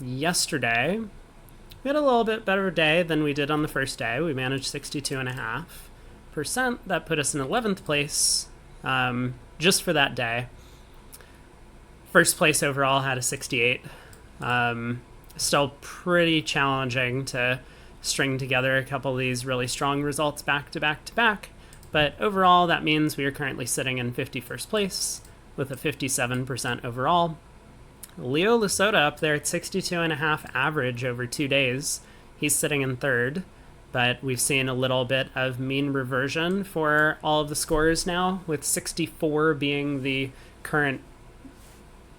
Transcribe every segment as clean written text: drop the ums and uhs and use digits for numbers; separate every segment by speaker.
Speaker 1: yesterday, we had a little bit better day than we did on the first day. We managed 62.5%. That put us in 11th place just for that day. First place overall had a 68. Still pretty challenging to string together a couple of these really strong results back to back to back. But overall, that means we are currently sitting in 51st place with a 57% overall. Leo Lasota up there at 62.5 average over 2 days. He's sitting in third, but we've seen a little bit of mean reversion for all of the scores now, with 64 being the current,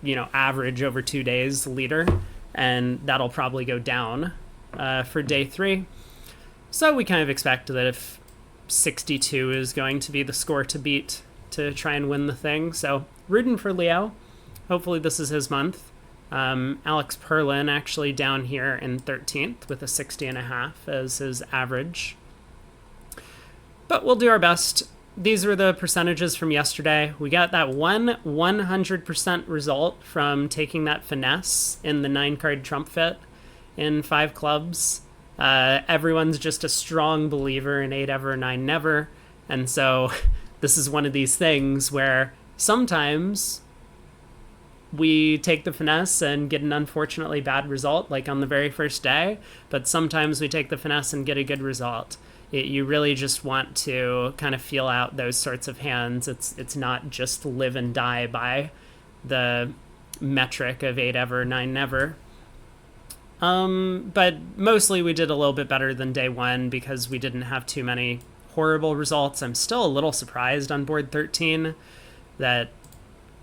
Speaker 1: average over 2 days leader, and that'll probably go down for day 3. So we kind of expect that if 62 is going to be the score to beat to try and win the thing. So rooting for Leo. Hopefully this is his month. Alex Perlin actually down here in 13th with a 60.5 as his average. But we'll do our best. These were the percentages from yesterday. We got that 100% result from taking that finesse in the 9-card trump fit in 5 clubs. Everyone's just a strong believer in 8 ever, 9 never. And so this is one of these things where sometimes we take the finesse and get an unfortunately bad result, like on the very first day, but sometimes we take the finesse and get a good result. You really just want to kind of feel out those sorts of hands. It's not just live and die by the metric of 8 ever, 9 never. But mostly we did a little bit better than day 1 because we didn't have too many horrible results. I'm still a little surprised on board 13 that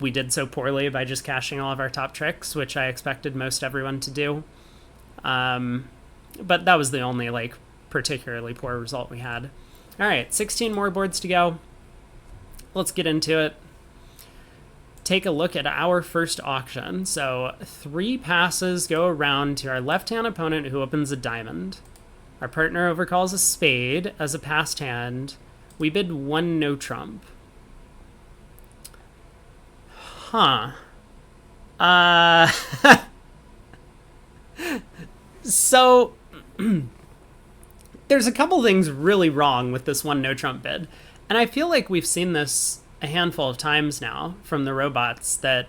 Speaker 1: we did so poorly by just cashing all of our top tricks, which I expected most everyone to do. But that was the only particularly poor result we had. All right, 16 more boards to go. Let's get into it. Take a look at our first auction. So 3 passes go around to our left-hand opponent who opens a diamond. Our partner overcalls a spade as a passed hand. We bid 1 no trump. Huh. So there's a couple things really wrong with this 1 no trump bid. And I feel like we've seen this a handful of times now from the robots, that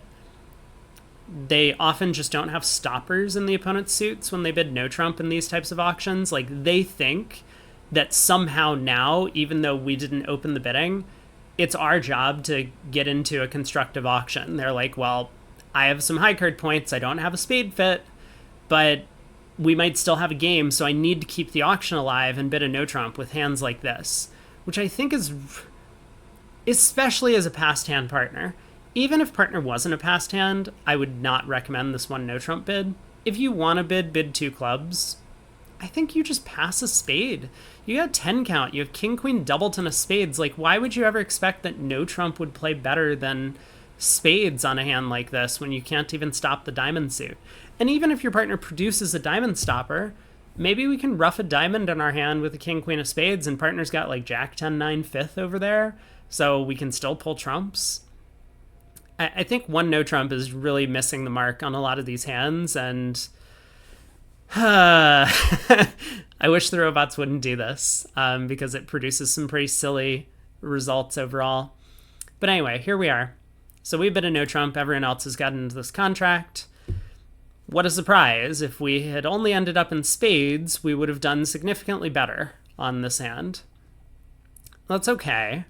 Speaker 1: they often just don't have stoppers in the opponent's suits when they bid no trump in these types of auctions. Like, they think that somehow now, even though we didn't open the bidding, it's our job to get into a constructive auction. They're like, well, I have some high card points, I don't have a spade fit, but we might still have a game, so I need to keep the auction alive and bid a no trump with hands like this, which I think is, especially as a passed hand partner. Even if partner wasn't a passed hand, I would not recommend this 1 no trump bid. If you want to bid 2 clubs, I think you just pass a spade. You got 10 count, you have king, queen, double ton of spades. Like, why would you ever expect that no trump would play better than spades on a hand like this when you can't even stop the diamond suit? And even if your partner produces a diamond stopper, maybe we can rough a diamond in our hand with a king, queen of spades, and partner's got like jack, 10, 9, 5th over there, so we can still pull trumps. I think 1 no trump is really missing the mark on a lot of these hands, and I wish the robots wouldn't do this, because it produces some pretty silly results overall. But anyway, here we are. So we bid a no trump. Everyone else has gotten into this contract. What a surprise. If we had only ended up in spades, we would have done significantly better on this hand. That's okay.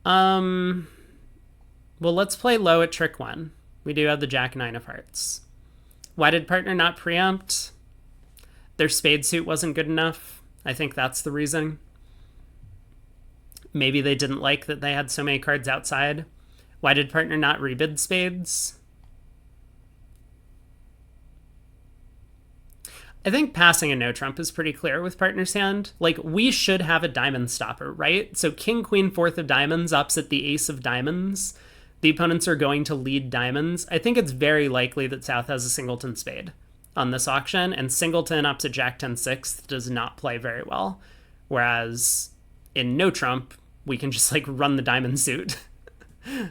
Speaker 1: Well, let's play low at trick 1. We do have the jack 9 of hearts. Why did partner not preempt? Their spade suit wasn't good enough. I think that's the reason. Maybe they didn't like that they had so many cards outside. Why did partner not rebid spades? I think passing a no trump is pretty clear with partner's hand. Like, we should have a diamond stopper, right? So king, queen, 4th of diamonds opposite the ace of diamonds. The opponents are going to lead diamonds. I think it's very likely that South has a singleton spade on this auction, and singleton opposite jack 10 6th does not play very well. Whereas in no trump, we can just run the diamond suit. All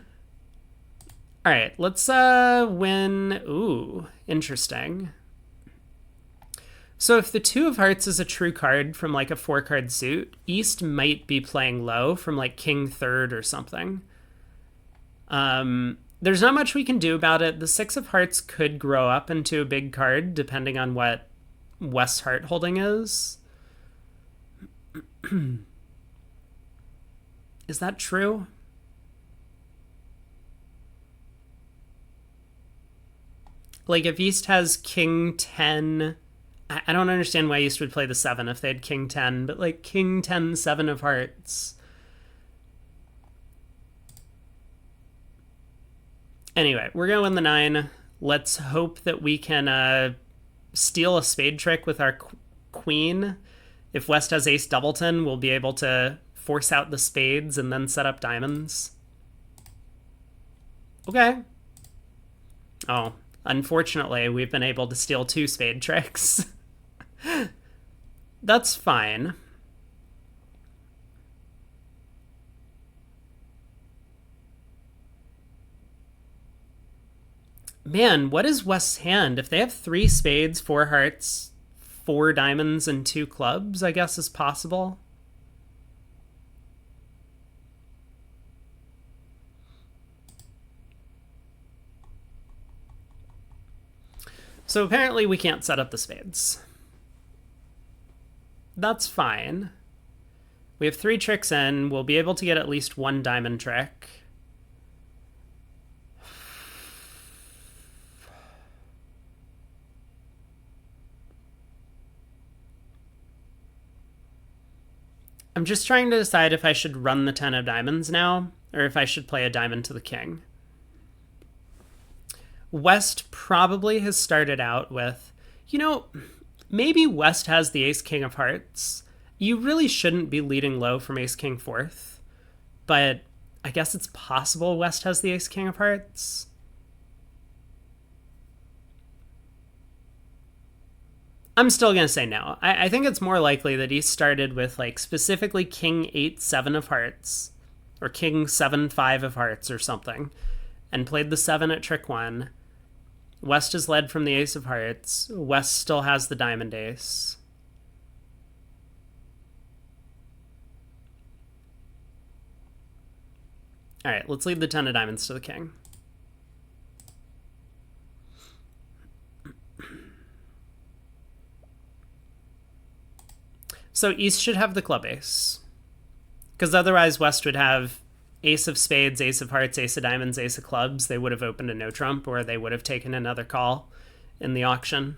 Speaker 1: All right, let's win. Ooh, interesting. So if the two of hearts is a true card from like a 4-card suit, East might be playing low from like king third or something. There's not much we can do about it. The 6 of hearts could grow up into a big card depending on what West's heart holding is. Is that true? Like if East has king 10, I don't understand why East would play the 7 if they had king 10, but like king 10, 7 of hearts. Anyway, we're going to win the 9. Let's hope that we can steal a spade trick with our queen. If West has ace doubleton, we'll be able to force out the spades and then set up diamonds. Okay. Oh, unfortunately, we've been able to steal 2 spade tricks. That's fine. Man, what is West's hand? If they have 3 spades, 4 hearts, 4 diamonds, and 2 clubs, I guess is possible. So apparently we can't set up the spades. That's fine. We have 3 tricks in. We'll be able to get at least 1 diamond trick. I'm just trying to decide if I should run the 10 of diamonds now, or if I should play a diamond to the king. West probably has started out with, maybe West has the ace-king of hearts. You really shouldn't be leading low from ace-king fourth, but I guess it's possible West has the ace-king of hearts. I'm still going to say no. I think it's more likely that he started with like specifically king 8-7 of hearts, or king 7-5 of hearts or something, and played the 7 at trick 1. West is led from the ace of hearts. West still has the diamond ace. All right, let's leave the 10 of diamonds to the king. So East should have the club ace, because otherwise West would have ace of spades, ace of hearts, ace of diamonds, ace of clubs. They would have opened a no trump, or they would have taken another call in the auction.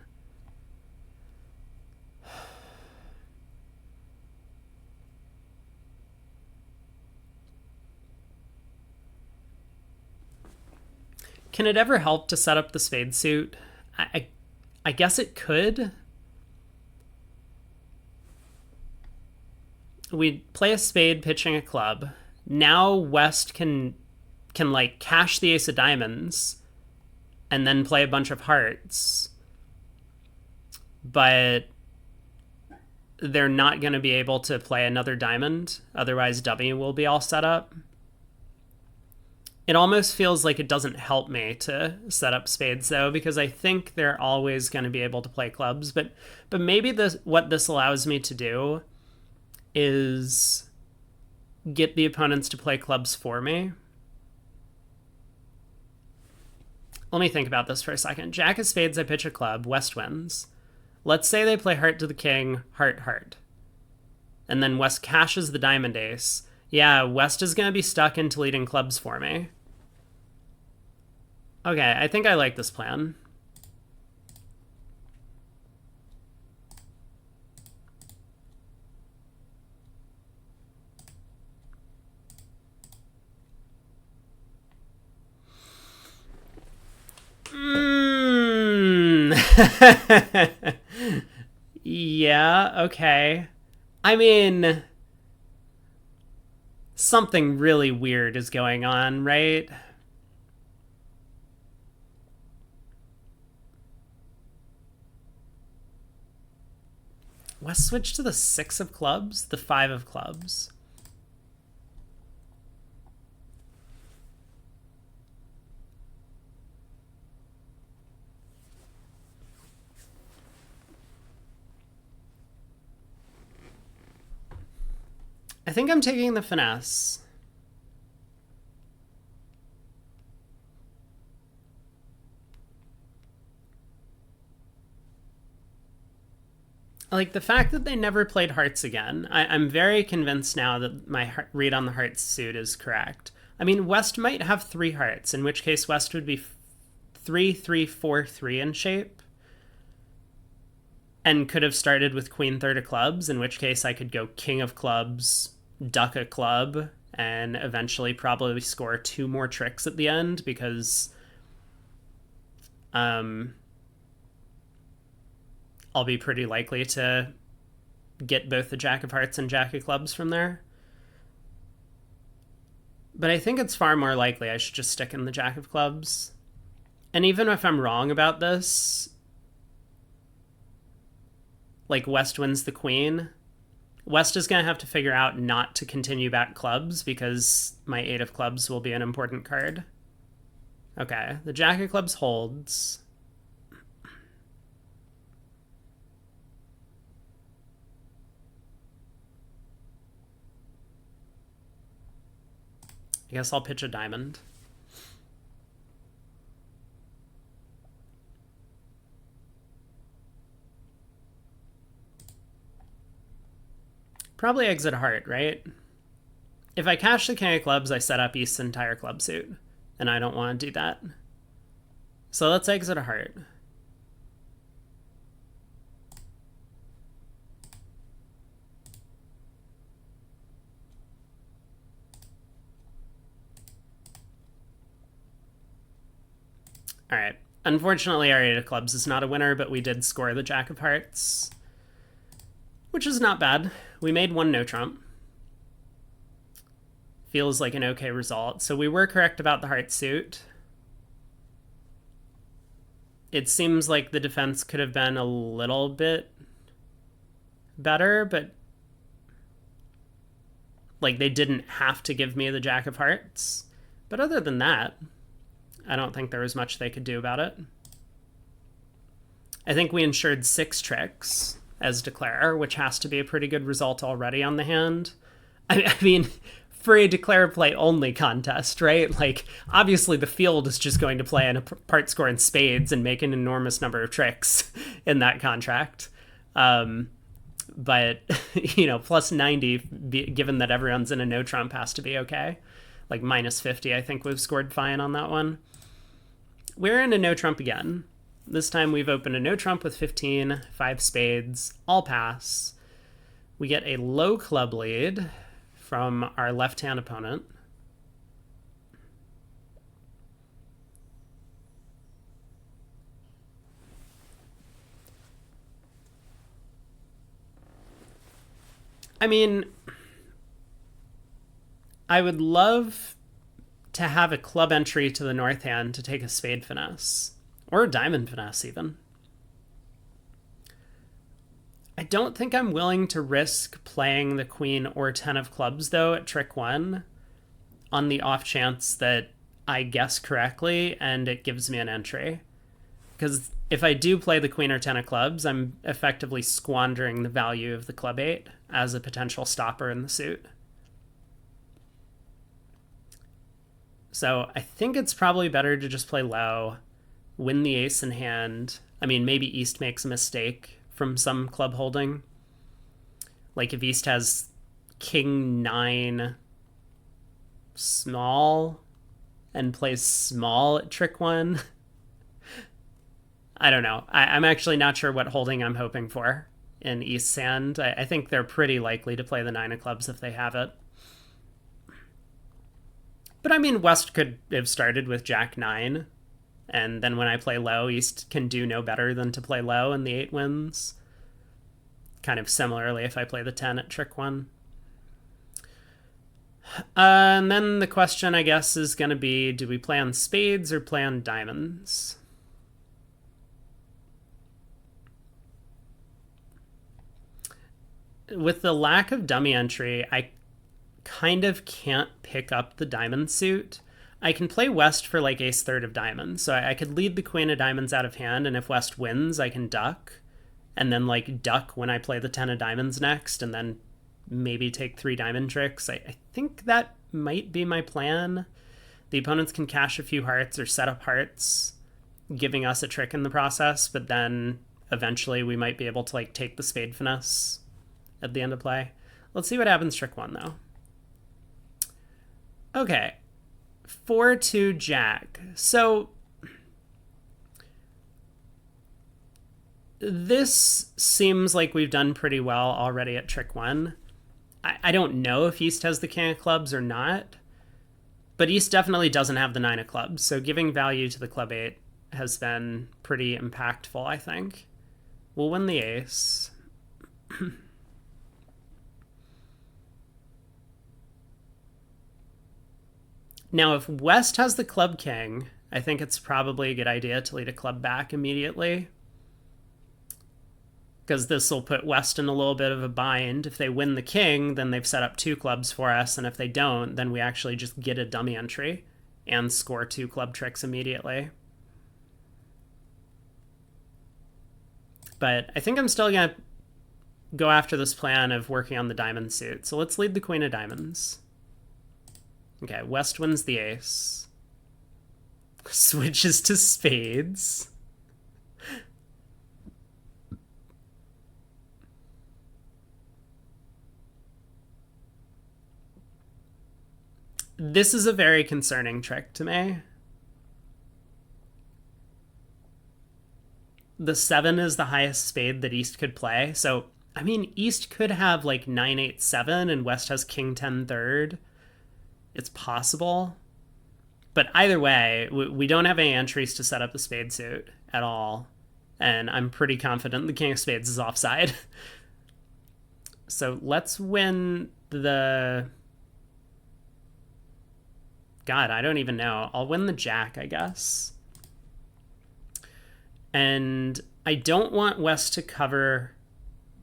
Speaker 1: Can it ever help to set up the spade suit? I guess it could. We play a spade pitching a club. Now West can like cash the ace of diamonds and then play a bunch of hearts. But they're not going to be able to play another diamond. Otherwise W will be all set up. It almost feels like it doesn't help me to set up spades though, because I think they're always going to be able to play clubs. But maybe what this allows me to do is get the opponents to play clubs for me. Let me think about this for a second. Jack of spades, I pitch a club, West wins. Let's say they play heart to the king, heart, heart. And then West cashes the diamond ace. Yeah, West is going to be stuck into leading clubs for me. Okay, I think I like this plan. Yeah, okay. I mean, something really weird is going on, right? West switch to the 6 of clubs, the 5 of clubs. I think I'm taking the finesse. Like, the fact that they never played hearts again, I'm very convinced now that my read on the hearts suit is correct. I mean, West might have 3 hearts, in which case West would be 3-3-4-3 in shape, and could have started with Queen third of clubs, in which case I could go King of clubs, Duck a club, and eventually probably score 2 more tricks at the end, because I'll be pretty likely to get both the Jack of Hearts and Jack of Clubs from there. But I think it's far more likely I should just stick in the Jack of Clubs. And even if I'm wrong about this, like, West wins the Queen, West is going to have to figure out not to continue back clubs, because my 8 of clubs will be an important card. Okay, the Jack of Clubs holds. I guess I'll pitch a diamond. Probably exit heart, right? If I cash the King of Clubs, I set up East's entire club suit, and I don't want to do that. So let's exit a heart. All right. Unfortunately, our 8 of clubs is not a winner, but we did score the Jack of Hearts, which is not bad. We made 1 no trump. Feels like an okay result. So we were correct about the heart suit. It seems like the defense could have been a little bit better, but like, they didn't have to give me the Jack of Hearts. But other than that, I don't think there was much they could do about it. I think we ensured 6 tricks as declare, which has to be a pretty good result already on the hand. I mean, for a declare play only contest, right? Like, obviously the field is just going to play in a part score in spades and make an enormous number of tricks in that contract. But, you know, plus 90, given that everyone's in a no trump, has to be okay. Like, minus 50, I think we've scored fine on that one. We're in a no trump again. This time we've opened a no trump with 15, 5 spades, all pass. We get a low club lead from our left-hand opponent. I mean, I would love to have a club entry to the north hand to take a spade finesse, or a diamond finesse even. I don't think I'm willing to risk playing the queen or 10 of clubs, though, at trick 1, on the off chance that I guess correctly and it gives me an entry. Because if I do play the queen or 10 of clubs, I'm effectively squandering the value of the club 8 as a potential stopper in the suit. So I think it's probably better to just play low, win the ace in hand. I mean, maybe East makes a mistake from some club holding. Like, if East has king 9 small and plays small at trick 1. I don't know. I'm actually not sure what holding I'm hoping for in East's hand. I think they're pretty likely to play the 9 of clubs if they have it. But I mean, West could have started with Jack 9, and then when I play low, East can do no better than to play low, and the 8 wins. Kind of similarly if I play the 10 at trick 1. And then the question, I guess, is going to be, do we play on spades or play on diamonds? With the lack of dummy entry, I kind of can't pick up the diamond suit. I can play West for like ace third of diamonds, so I could lead the queen of diamonds out of hand, and if West wins, I can duck, and then like duck when I play the 10 of diamonds next, and then maybe take 3 diamond tricks. I think that might be my plan. The opponents can cash a few hearts or set up hearts, giving us a trick in the process, but then eventually we might be able to like take the spade finesse at the end of play. Let's see what happens trick 1 though. Okay, 4-2 jack. So this seems like we've done pretty well already at trick 1. I don't know if East has the king of clubs or not, but East definitely doesn't have the 9 of clubs, so giving value to the club 8 has been pretty impactful, I think. We'll win the ace. Now, if West has the club king, I think it's probably a good idea to lead a club back immediately, because this will put West in a little bit of a bind. If they win the king, then they've set up 2 clubs for us, and if they don't, then we actually just get a dummy entry and score 2 club tricks immediately. But I think I'm still going to go after this plan of working on the diamond suit. So let's lead the queen of diamonds. Okay, West wins the ace. Switches to spades. This is a very concerning trick to me. The 7 is the highest spade that East could play. So, I mean, East could have like 9-8-7 and West has king 10 third. It's possible. But either way, we don't have any entries to set up the spade suit at all. And I'm pretty confident the king of spades is offside. So let's win the... God, I don't even know. I'll win the jack, I guess. And I don't want West to cover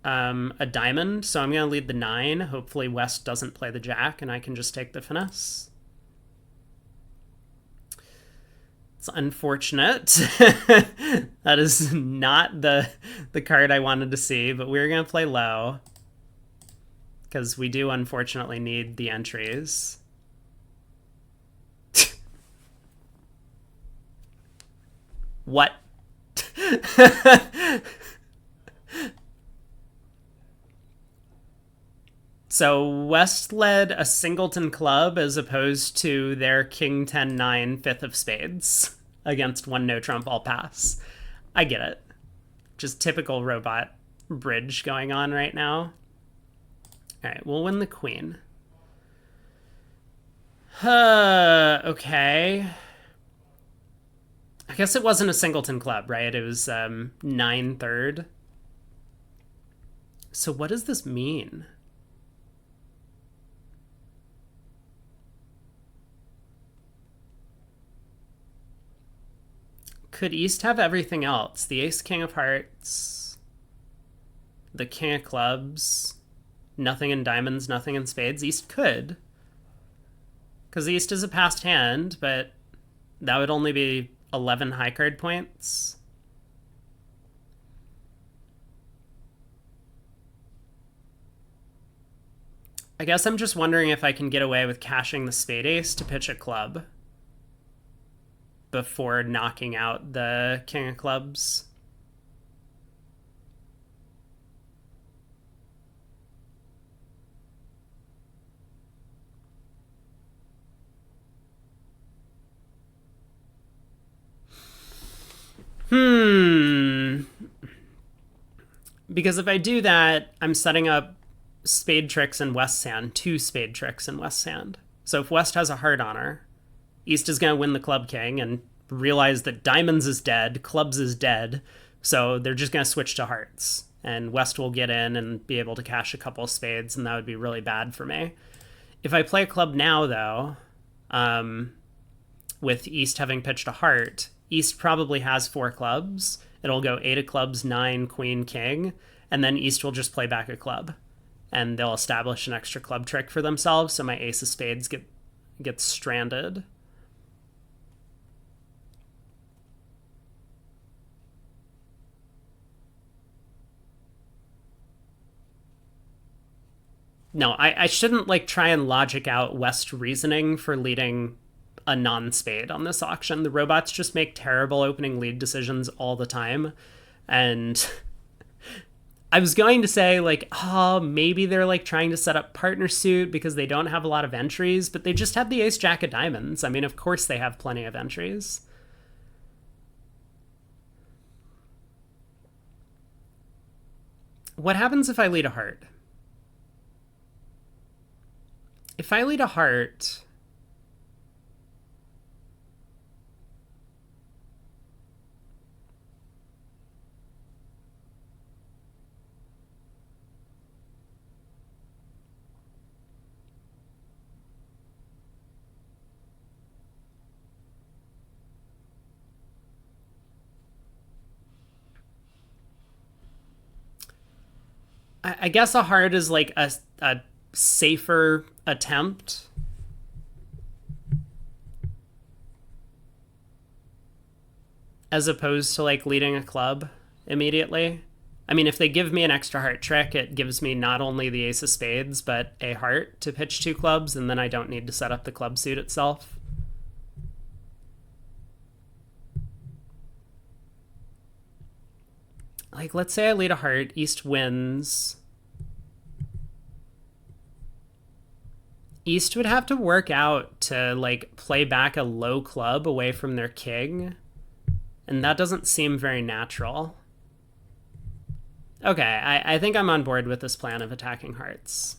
Speaker 1: a diamond, so I'm going to lead the 9. Hopefully West doesn't play the jack, and I can just take the finesse. It's unfortunate. That is not the card I wanted to see, but we're going to play low, because we do unfortunately need the entries. What? So West led a singleton club as opposed to their king 10-9 fifth of spades against 1 no trump all pass. I get it. Just typical robot bridge going on right now. All right, we'll win the queen. Okay. I guess it wasn't a singleton club, right? It was 9 third. So what does this mean? Could East have everything else? The ace king of hearts, the king of clubs, nothing in diamonds, nothing in spades. East could, because East is a passed hand, but that would only be 11 high card points. I guess I'm just wondering if I can get away with cashing the spade ace to pitch a club before knocking out the king of clubs. Because if I do that, I'm setting up spade tricks in West's hand, 2 spade tricks in West's hand. So if West has a heart on her, East is going to win the club king and realize that diamonds is dead, clubs is dead, so they're just going to switch to hearts. And West will get in and be able to cash a couple of spades, and that would be really bad for me. If I play a club now, though, with East having pitched a heart, East probably has 4 clubs. It'll go 8 of clubs, 9, queen, king, and then East will just play back a club. And they'll establish an extra club trick for themselves, so my ace of spades gets stranded. No, I shouldn't like try and logic out West reasoning for leading a non-spade on this auction. The robots just make terrible opening lead decisions all the time. And I was going to say, like, oh, maybe they're like trying to set up partner suit because they don't have a lot of entries, but they just have the ace jack of diamonds. I mean, of course they have plenty of entries. What happens if I lead a heart? If I lead a heart, I guess a heart is like a safer attempt. As opposed to like leading a club immediately. I mean, if they give me an extra heart trick, it gives me not only the ace of spades, but a heart to pitch two clubs, and then I don't need to set up the club suit itself. Like, let's say I lead a heart, East wins. East would have to work out to, like, play back a low club away from their king, and that doesn't seem very natural. Okay, I think I'm on board with this plan of attacking hearts.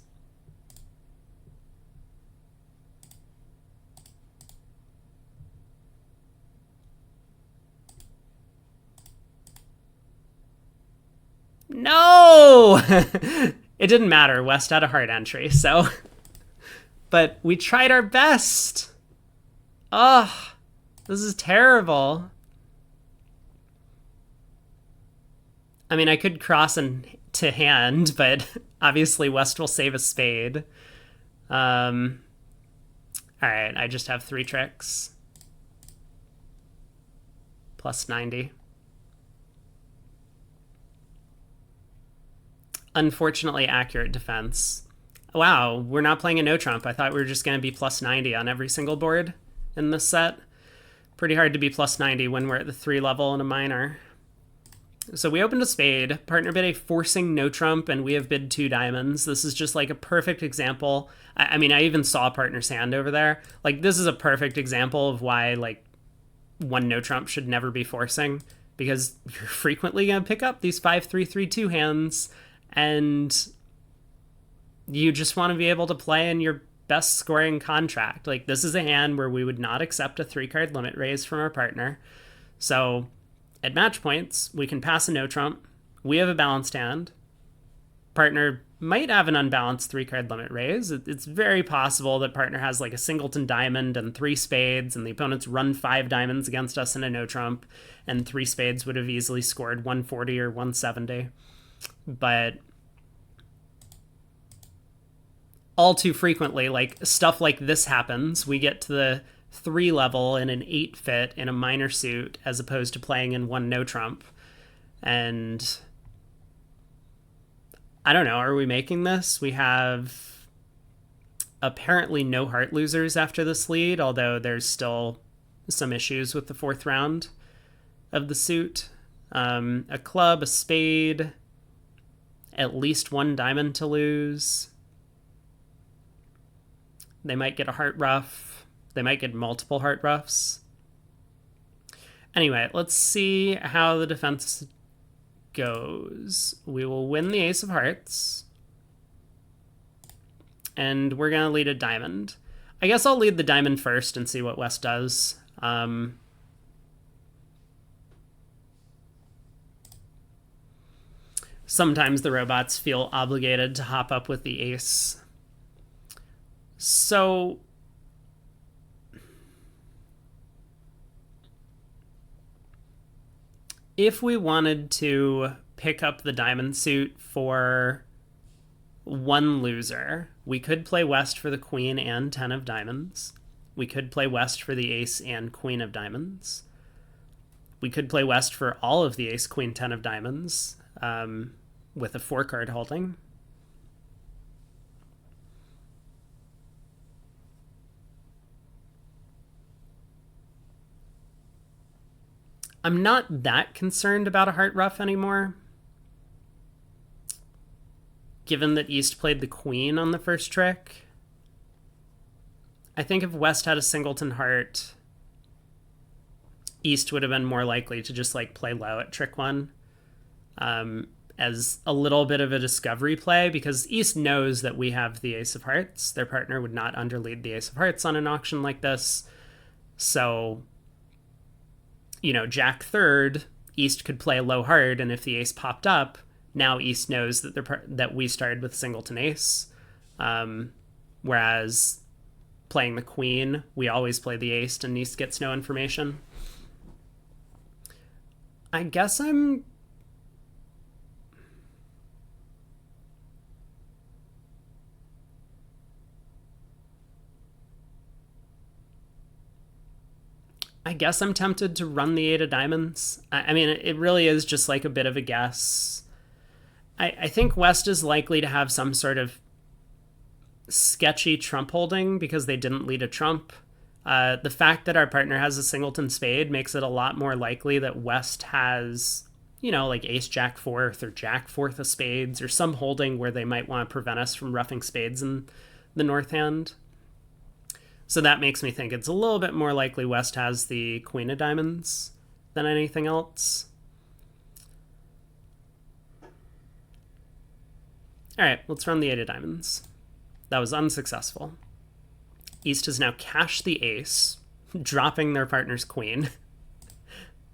Speaker 1: No! It didn't matter. West had a heart entry, so... But we tried our best. Ugh, this is terrible. I mean, I could cross to hand, but obviously West will save a spade. All right, I just have 3 tricks. Plus 90. Unfortunately accurate defense. Wow, we're not playing a no trump. I thought we were just going to be plus 90 on every single board in this set. Pretty hard to be plus 90 when we're at the 3 level in a minor. So we opened a spade, partner bid a forcing no trump, and we have bid 2 diamonds. This is just like a perfect example. I mean, I even saw partner's hand over there. Like, this is a perfect example of why, like, 1 no trump should never be forcing, because you're frequently going to pick up these 5-3-3-2 hands, and you just want to be able to play in your best scoring contract. Like, this is a hand where we would not accept a 3-card limit raise from our partner. So at match points, we can pass a no trump. We have a balanced hand. Partner might have an unbalanced 3-card limit raise. It's very possible that partner has like a singleton diamond and 3 spades, and the opponents run 5 diamonds against us in a no trump, and 3 spades would have easily scored 140 or 170. But all too frequently, like, stuff like this happens. We get to the 3 level in an 8 fit in a minor suit as opposed to playing in 1 no trump. And I don't know, are we making this? We have apparently no heart losers after this lead, although there's still some issues with the 4th round of the suit. A club, a spade, at least 1 diamond to lose. They might get a heart ruff. They might get multiple heart ruffs. Anyway, let's see how the defense goes. We will win the ace of hearts. And we're going to lead a diamond. I guess I'll lead the diamond first and see what West does. Sometimes the robots feel obligated to hop up with the ace. So if we wanted to pick up the diamond suit for 1 loser, we could play West for the queen and 10 of diamonds. We could play West for the ace and queen of diamonds. We could play West for all of the ace, queen, 10 of diamonds with a 4-card holding. I'm not that concerned about a heart ruff anymore, given that East played the queen on the first trick. I think if West had a singleton heart, East would have been more likely to just like play low at trick one, as a little bit of a discovery play, because East knows that we have the ace of hearts. Their partner would not underlead the ace of hearts on an auction like this. So, Jack third, East could play low hard, and if the ace popped up, now East knows that we started with singleton ace. Whereas playing the queen, we always play the ace, and East gets no information. I guess I'm tempted to run the eight of diamonds. I mean, it really is just like a bit of a guess. I think West is likely to have some sort of sketchy trump holding because they didn't lead a trump. The fact that our partner has a singleton spade makes it a lot more likely that West has, like ace jack fourth or jack fourth of spades or some holding where they might want to prevent us from roughing spades in the north hand. So that makes me think it's a little bit more likely West has the queen of diamonds than anything else. All right, let's run the eight of diamonds. That was unsuccessful. East has now cashed the ace, dropping their partner's queen.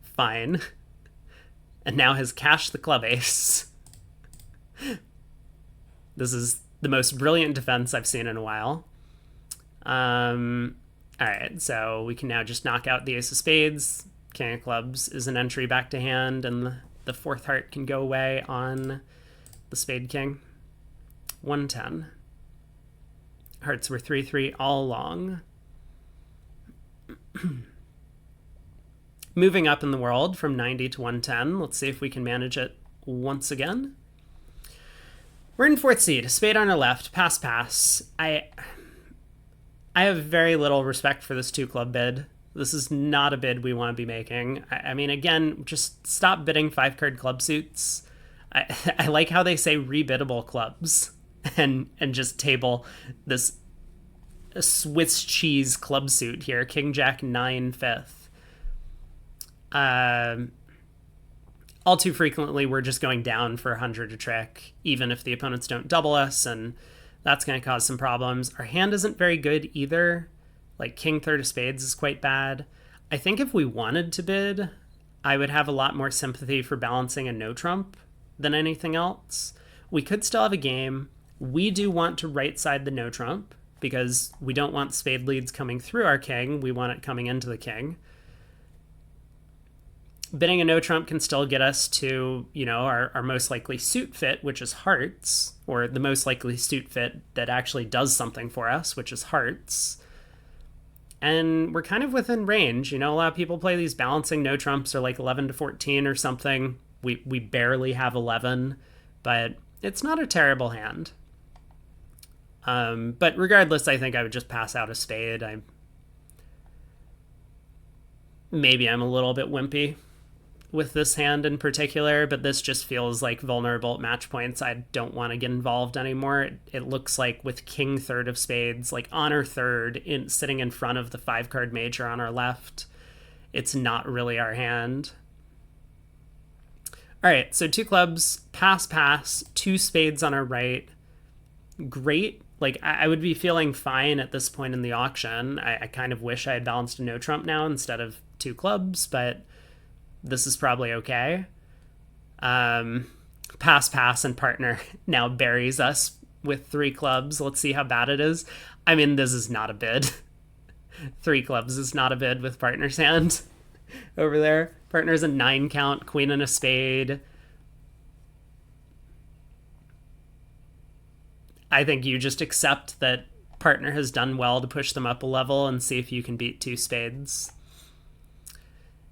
Speaker 1: Fine. And now has cashed the club ace. This is the most brilliant defense I've seen in a while. Alright, so we can now just knock out the ace of spades. King of clubs is an entry back to hand, and the fourth heart can go away on the spade king. 110. Hearts were 3-3 all along. Moving up in the world from 90 to 110. Let's see if we can manage it once again. We're in fourth seed. Spade on our left. Pass, pass. I have very little respect for this two club bid. This is not a bid we want to be making. I mean, again, just stop bidding 5-card club suits. I like how they say rebiddable clubs and just table this Swiss cheese club suit here. King Jack 9 fifth. All too frequently, we're just going down for 100 a trick, even if the opponents don't double us, and that's going to cause some problems. Our hand isn't very good either. Like, king third of spades is quite bad. I think if we wanted to bid, I would have a lot more sympathy for balancing a no trump than anything else. We could still have a game. We do want to right side the no trump because we don't want spade leads coming through our king. We want it coming into the king. Bidding a no trump can still get us to, our most likely suit fit, which is hearts, or the most likely suit fit that actually does something for us, which is hearts. And we're kind of within range. A lot of people play these balancing no trumps are like 11 to 14 or something. We barely have 11, but it's not a terrible hand. But regardless, I think I would just pass out a spade. Maybe I'm a little bit wimpy with this hand in particular, but this just feels like vulnerable at match points. I don't want to get involved anymore. It looks like with king third of spades, like honor third, sitting in front of the 5-card major on our left, it's not really our hand. All right, so two clubs, pass, pass, two spades on our right. Great. Like, I would be feeling fine at this point in the auction. I kind of wish I had balanced a no trump now instead of two clubs, but this is probably okay. Pass, pass, and partner now buries us with 3 clubs. Let's see how bad it is. I mean, this is not a bid. 3 clubs is not a bid with partner's hand over there. Partner's a 9 count, queen and a spade. I think you just accept that partner has done well to push them up a level and see if you can beat 2 spades.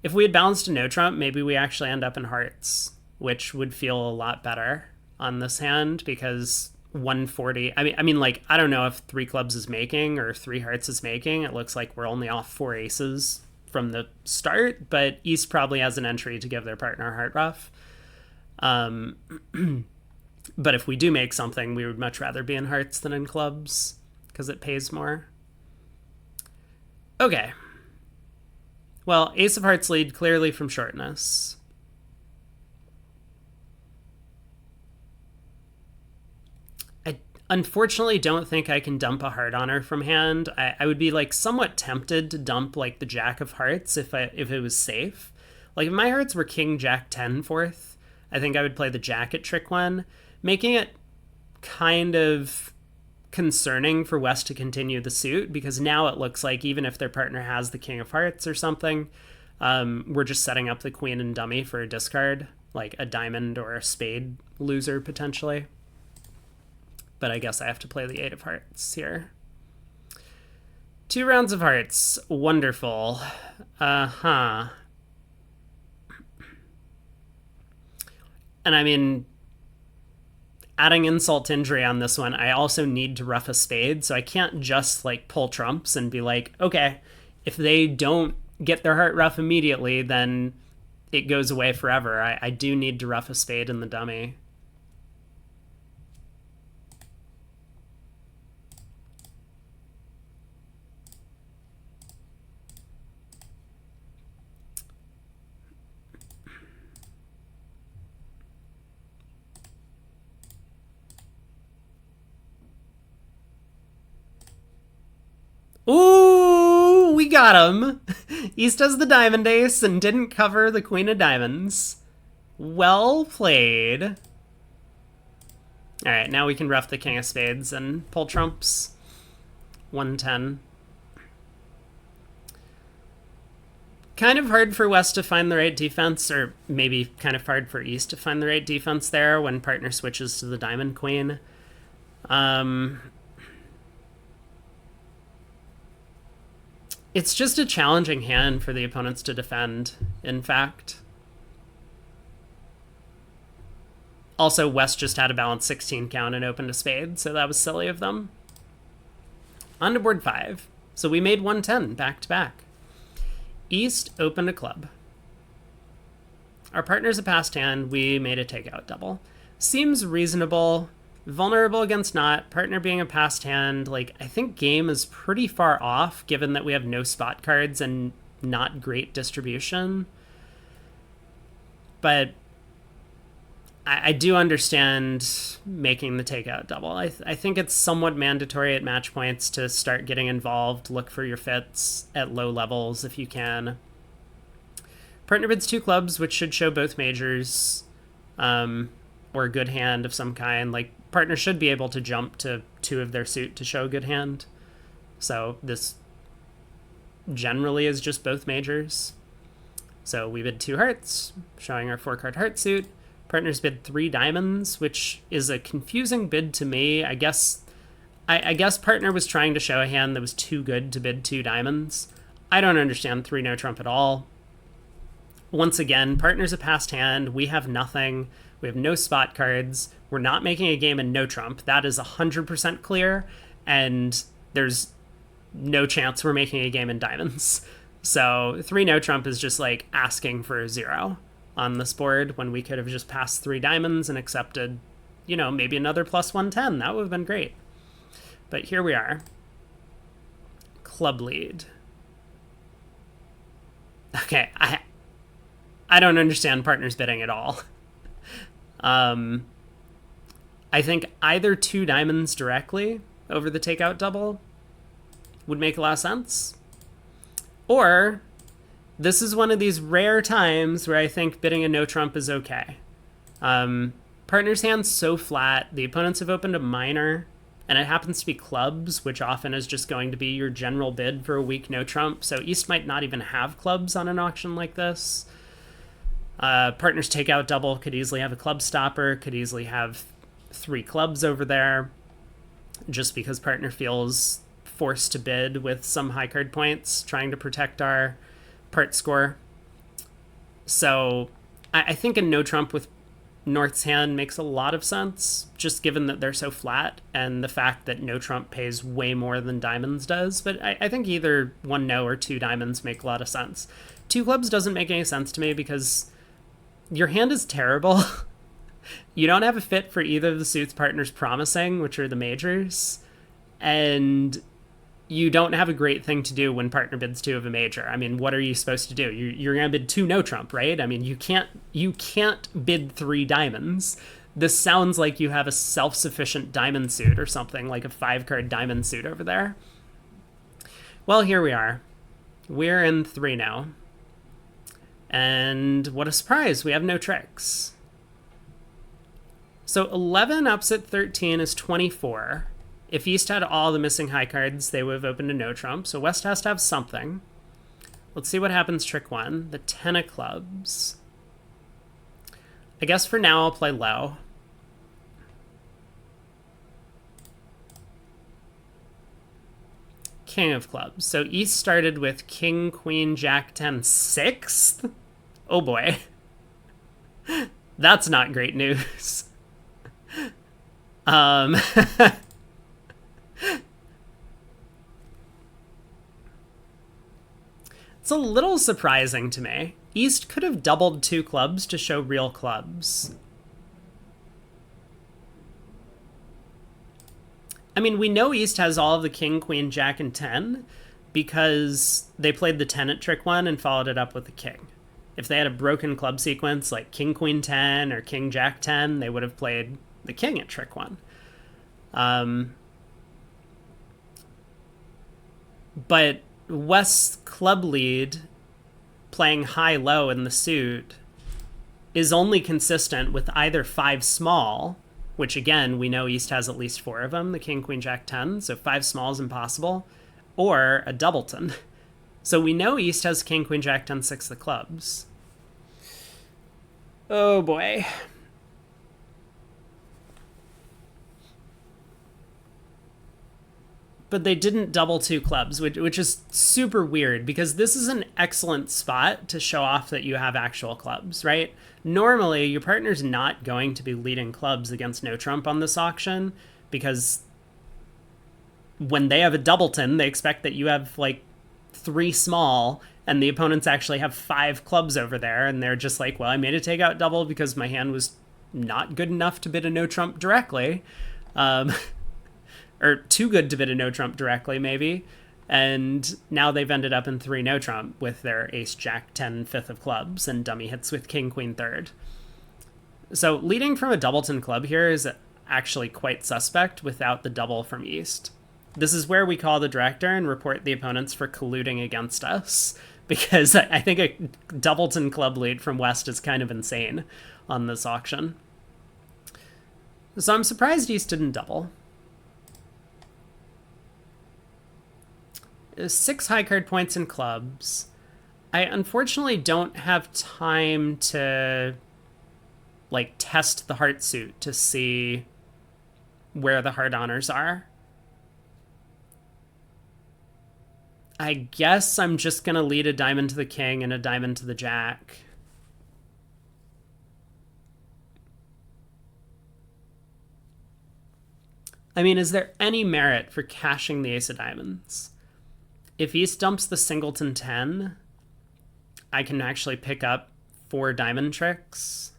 Speaker 1: If we had balanced a no trump, maybe we actually end up in hearts, which would feel a lot better on this hand because 140. I mean, like, I don't know if 3 clubs is making or 3 hearts is making. It looks like we're only off 4 aces from the start, but East probably has an entry to give their partner heart ruff. But if we do make something, we would much rather be in hearts than in clubs because it pays more. Okay. Well, Ace of Hearts lead clearly from shortness. I unfortunately don't think I can dump a heart on her from hand. I would be like somewhat tempted to dump like the Jack of Hearts if it was safe. Like if my hearts were King Jack 10 fourth, I think I would play the Jack at trick one, making it kind of concerning for West to continue the suit, because now it looks like even if their partner has the King of Hearts or something, we're just setting up the Queen and dummy for a discard, like a diamond or a spade loser potentially. But I guess I have to play the 8 of Hearts here. 2 rounds of hearts. Wonderful. And I mean, adding insult to injury on this one, I also need to ruff a spade, so I can't just like pull trumps and be like, okay, if they don't get their heart ruff immediately, then it goes away forever. I do need to ruff a spade in the dummy. Ooh, we got him. East has the diamond ace and didn't cover the Queen of Diamonds. Well played. All right, now we can ruff the King of Spades and pull trumps. 110. Kind of hard for West to find the right defense, or maybe kind of hard for East to find the right defense there when partner switches to the Diamond Queen. It's just a challenging hand for the opponents to defend, in fact. Also, West just had a balanced 16 count and opened a spade, so that was silly of them. On to board 5. So we made 110 back to back. East opened a club. Our partner's a passed hand. We made a takeout double. Seems reasonable. Vulnerable against not. Partner being a passed hand. Like, I think game is pretty far off given that we have no spot cards and not great distribution. But I do understand making the takeout double. I think it's somewhat mandatory at match points to start getting involved. Look for your fits at low levels if you can. Partner bids 2 clubs, which should show both majors, or a good hand of some kind. Like, partner should be able to jump to 2 of their suit to show a good hand. So this generally is just both majors. So we bid 2 hearts, showing our 4-card heart suit. Partners bid 3 diamonds, which is a confusing bid to me. I guess partner was trying to show a hand that was too good to bid 2 diamonds. I don't understand 3 no trump at all. Once again, partner's a passed hand. We have nothing. We have no spot cards. We're not making a game in no trump. That is 100% clear, and there's no chance we're making a game in diamonds. So 3 no trump is just like asking for a 0 on this board when we could have just passed 3 diamonds and accepted, you know, maybe another plus 110. That would have been great. But here we are. Club lead. Okay, I don't understand partners bidding at all. I think either 2 diamonds directly over the takeout double would make a lot of sense. Or this is one of these rare times where I think bidding a no trump is okay. Partner's hand's so flat. The opponents have opened a minor, and it happens to be clubs, which often is just going to be your general bid for a weak no trump. So East might not even have clubs on an auction like this. Partner's takeout double could easily have a club stopper, could easily have 3 clubs over there, just because partner feels forced to bid with some high card points, trying to protect our part score. So I think a no trump with North's hand makes a lot of sense, just given that they're so flat and the fact that no trump pays way more than diamonds does. But I think either one no or two diamonds make a lot of sense. Two clubs doesn't make any sense to me because your hand is terrible. You don't have a fit for either of the suits partners promising, which are the majors, and you don't have a great thing to do when partner bids two of a major. I mean, what are you supposed to do? You're going to bid two no trump, right? I mean, you can't bid three diamonds. This sounds like you have a self-sufficient diamond suit or something, like a 5-card diamond suit over there. Well, here we are. We're in 3 now. And what a surprise, we have no tricks. So 11 upset 13 is 24. If East had all the missing high cards, they would have opened a no trump. So West has to have something. Let's see what happens trick 1. The 10 of clubs. I guess for now I'll play low. King of clubs. So East started with King, Queen, Jack, 10, 6th? Oh boy. That's not great news. It's a little surprising to me. East could have doubled 2 clubs to show real clubs. I mean, we know East has all of the King, Queen, Jack, and 10 because they played the 10 at trick 1 and followed it up with the King. If they had a broken club sequence like King, Queen, 10 or King, Jack, 10, they would have played the King at trick 1. But West's club lead playing high-low in the suit is only consistent with either 5 small, which again, we know East has at least 4 of them, the King, Queen, Jack, 10, so 5 small is impossible, or a doubleton. So we know East has King, Queen, Jack, 10, 6 of clubs. Oh boy. But they didn't double 2 clubs, which is super weird because this is an excellent spot to show off that you have actual clubs, right? Normally, your partner's not going to be leading clubs against no trump on this auction because when they have a doubleton, they expect that you have like 3 small and the opponents actually have 5 clubs over there and they're just like, well, I made a takeout double because my hand was not good enough to bid a no trump directly. Or too good to bid a no trump directly, maybe. And now they've ended up in 3 no trump with their ace, jack, 10, 5th of clubs and dummy hits with king, queen, 3rd. So leading from a doubleton club here is actually quite suspect without the double from East. This is where we call the director and report the opponents for colluding against us, because I think a doubleton club lead from West is kind of insane on this auction. So I'm surprised East didn't double. 6 high card points in clubs. I unfortunately don't have time to like test the heart suit to see where the heart honors are. I guess I'm just gonna lead a diamond to the king and a diamond to the jack. I mean, is there any merit for cashing the ace of diamonds? If East dumps the singleton 10, I can actually pick up 4 diamond tricks.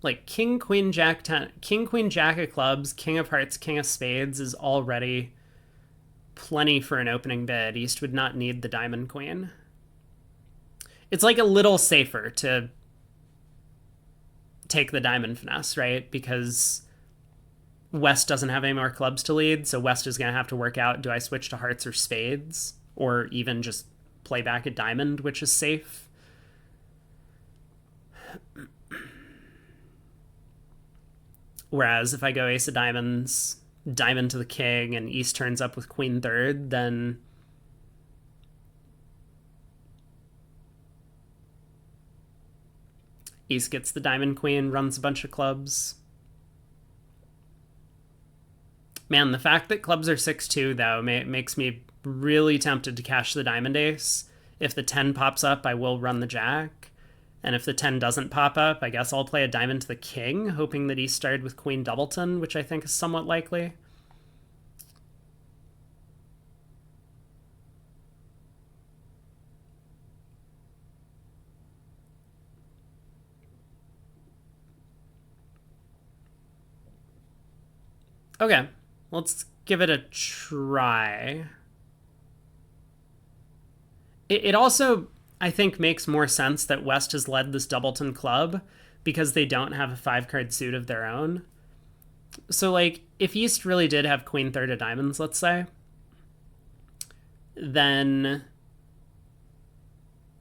Speaker 1: Like king, queen, jack, 10, king, queen, jack of clubs, king of hearts, king of spades is already plenty for an opening bid. East would not need the diamond queen. It's like a little safer to take the diamond finesse, right? Because West doesn't have any more clubs to lead, so West is going to have to work out, do I switch to hearts or spades? Or even just play back a diamond, which is safe? Whereas if I go ace of diamonds, diamond to the king, and East turns up with queen 3rd, then East gets the diamond queen, runs a bunch of clubs. Man, the fact that clubs are 6-2, though, makes me really tempted to cash the diamond ace. If the 10 pops up, I will run the jack. And if the 10 doesn't pop up, I guess I'll play a diamond to the king, hoping that he started with queen doubleton, which I think is somewhat likely. Okay, let's give it a try. It also, I think, makes more sense that West has led this doubleton club because they don't have a 5-card suit of their own. So, like, if East really did have queen third of diamonds, let's say, then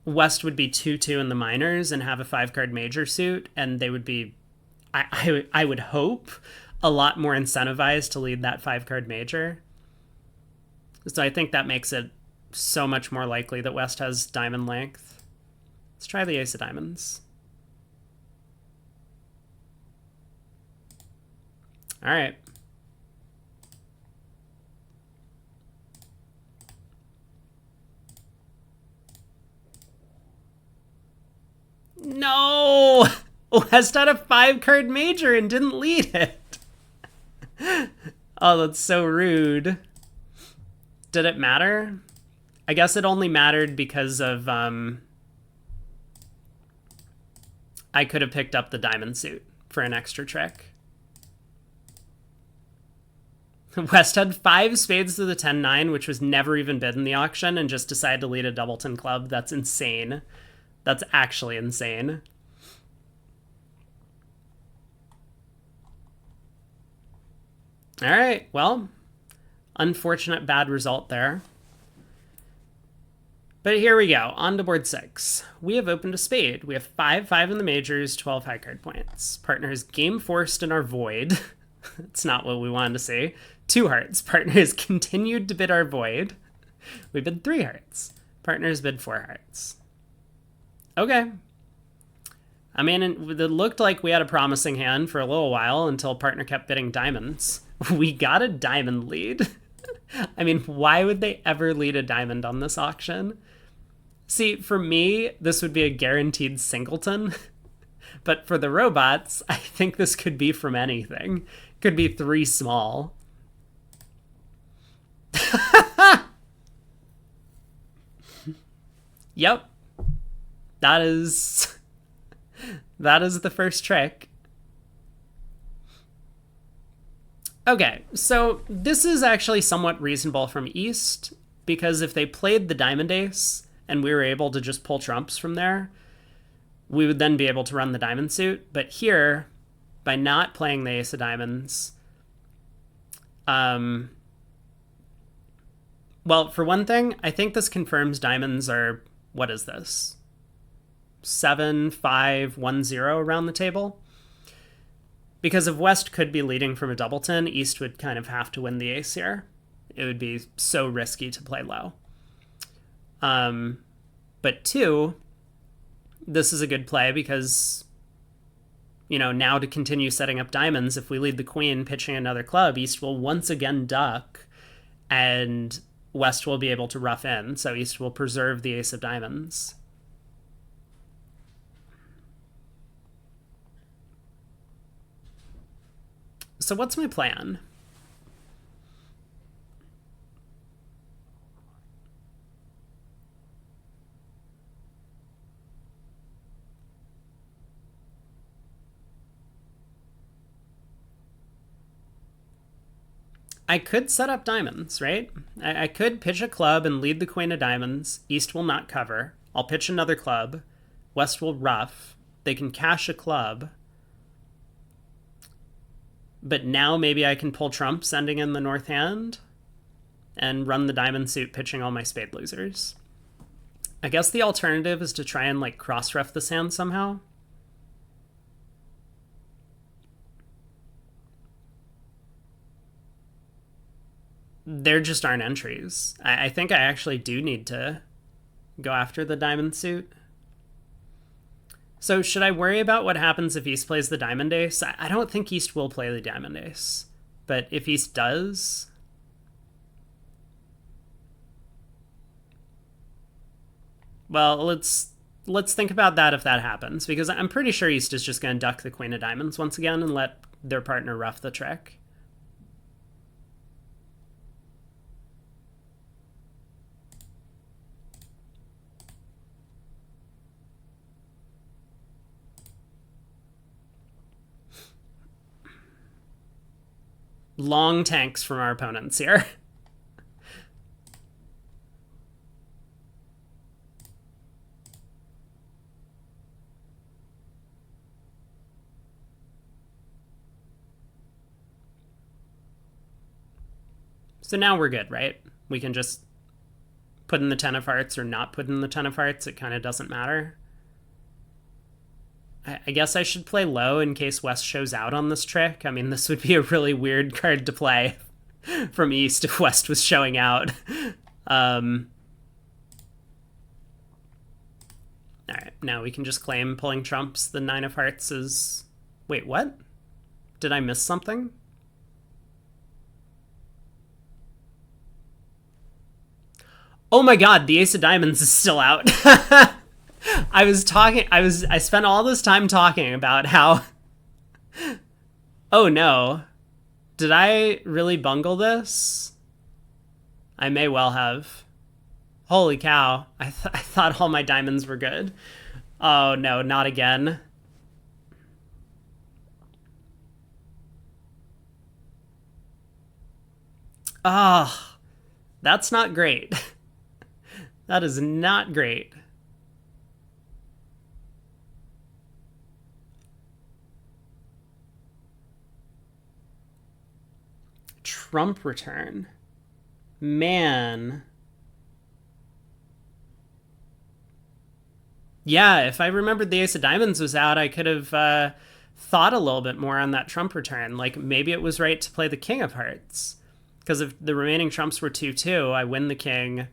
Speaker 1: West would be 2-2 in the minors and have a 5-card major suit, and they would be, I would hope, a lot more incentivized to lead that 5-card major. So I think that makes it so much more likely that West has diamond length. Let's try the ace of diamonds. All right. No! West had a 5-card major and didn't lead it. Oh, that's so rude. Did it matter? I guess it only mattered because of, I could have picked up the diamond suit for an extra trick. West had 5 spades to the 10-9, which was never even bid in the auction, and just decided to lead a doubleton club. That's insane. That's actually insane. All right, well, unfortunate bad result there. But here we go, on to board 6. We have opened a spade. We have 5-5 in the majors, 12 high card points. Partner is game forced in our void. It's not what we wanted to see. 2 hearts. Partner has continued to bid our void. We bid 3 hearts. Partners bid 4 hearts. Okay. I mean, it looked like we had a promising hand for a little while until partner kept bidding diamonds. We got a diamond lead. I mean, why would they ever lead a diamond on this auction? See, for me, this would be a guaranteed singleton. But for the robots, I think this could be from anything. Could be 3 small. Yep. That is the first trick. Okay, so this is actually somewhat reasonable from East, because if they played the diamond ace and we were able to just pull trumps from there, we would then be able to run the diamond suit. But here, by not playing the ace of diamonds, well, for one thing, I think this confirms diamonds are, what is this? 7, 5, 1, 0 around the table. Because if West could be leading from a doubleton, East would kind of have to win the ace here. It would be so risky to play low. But 2, this is a good play because, you know, now to continue setting up diamonds, if we lead the queen pitching another club, East will once again duck and West will be able to rough in. So East will preserve the ace of diamonds. So what's my plan? I could set up diamonds, right? I could pitch a club and lead the queen of diamonds. East will not cover. I'll pitch another club. West will rough. They can cash a club. But now maybe I can pull trumps ending in the north hand and run the diamond suit pitching all my spade losers. I guess the alternative is to try and like cross-ref this hand somehow. There just aren't entries. I think I actually do need to go after the diamond suit. So should I worry about what happens if East plays the diamond ace? I don't think East will play the diamond ace. But if East does... Well, let's think about that if that happens, because I'm pretty sure East is just going to duck the Queen of Diamonds once again and let their partner rough the trick. Long tanks from our opponents here. So now we're good, right? We can just put in the 10 of hearts or not put in the 10 of hearts. It kind of doesn't matter. I guess I should play low in case West shows out on this trick. I mean, this would be a really weird card to play from East if West was showing out. All right, now we can just claim pulling trumps. The 9 of hearts is... Wait, what? Did I miss something? Oh my god, the Ace of Diamonds is still out. I spent all this time talking about how... Oh no. Did I really bungle this? I may well have. Holy cow. I thought all my diamonds were good. Oh no, not again. Ah, oh, that's not great. That is not great. Trump return. Man. Yeah, if I remembered the Ace of Diamonds was out, I could have thought a little bit more on that Trump return. Like, maybe it was right to play the King of Hearts. Because if the remaining trumps were 2-2, I win the King.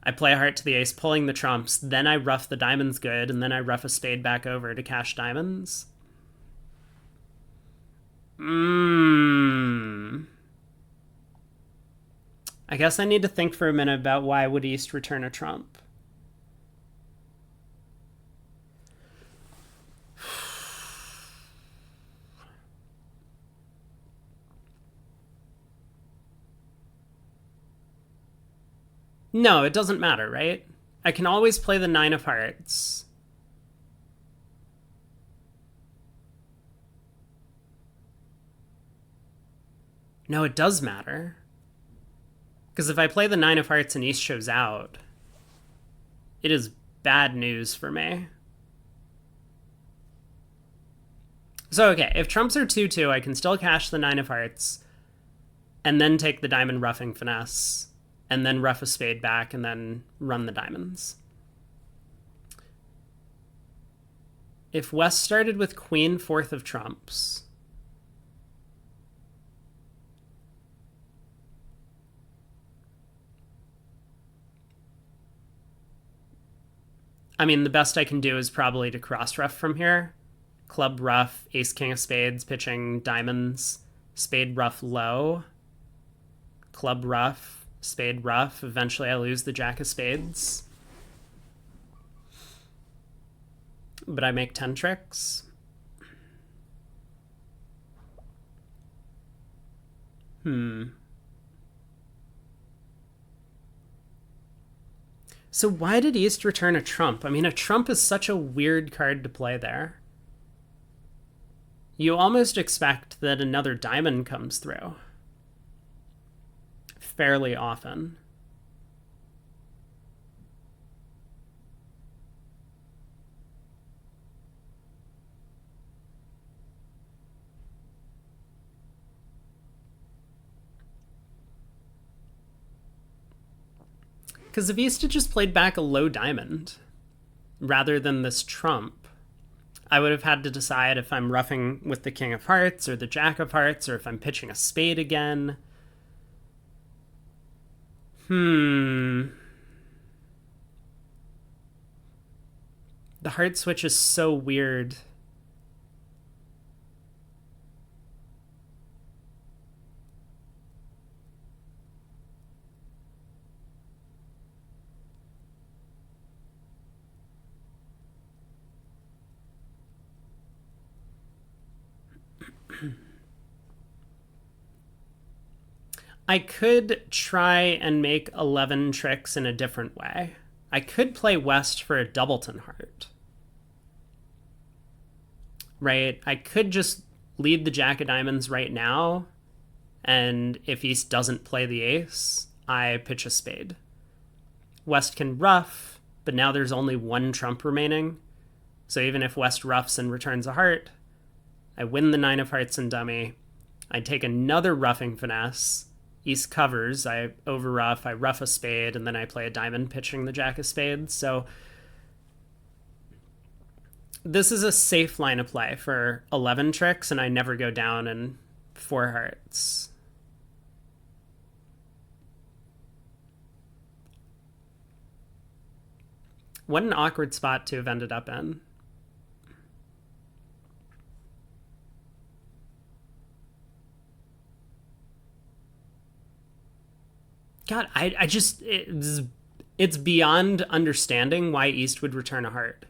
Speaker 1: I play a heart to the ace, pulling the trumps. Then I rough the diamonds good, and then I rough a spade back over to cash diamonds. I guess I need to think for a minute about why would East return a trump. No, it doesn't matter, right? I can always play the 9 of hearts. No, it does matter. Because if I play the 9 of hearts and East shows out, it is bad news for me. So, okay, if trumps are 2-2, I can still cash the 9 of hearts and then take the diamond roughing finesse and then rough a spade back and then run the diamonds. If West started with Queen 4th of trumps... I mean, the best I can do is probably to cross rough from here. Club rough, ace king of spades, pitching diamonds, spade rough low, club rough, spade rough. Eventually I lose the jack of spades. But I make 10 tricks. So why did East return a trump? I mean, a trump is such a weird card to play there. You almost expect that another diamond comes through. Fairly often. Because if East had just played back a low diamond rather than this trump, I would have had to decide if I'm roughing with the king of hearts or the jack of hearts or if I'm pitching a spade again. The heart switch is so weird. I could try and make 11 tricks in a different way. I could play West for a Doubleton heart. Right? I could just lead the Jack of Diamonds right now, and if East doesn't play the ace, I pitch a spade. West can ruff, but now there's only one trump remaining. So even if West ruffs and returns a heart, I win the 9 of hearts and dummy. I take another ruffing finesse. East covers, I over ruff, I ruff a spade, and then I play a diamond pitching the Jack of spades. So this is a safe line of play for 11 tricks, and I never go down in 4 hearts. What an awkward spot to have ended up in. God, I just, it's beyond understanding why East would return a heart.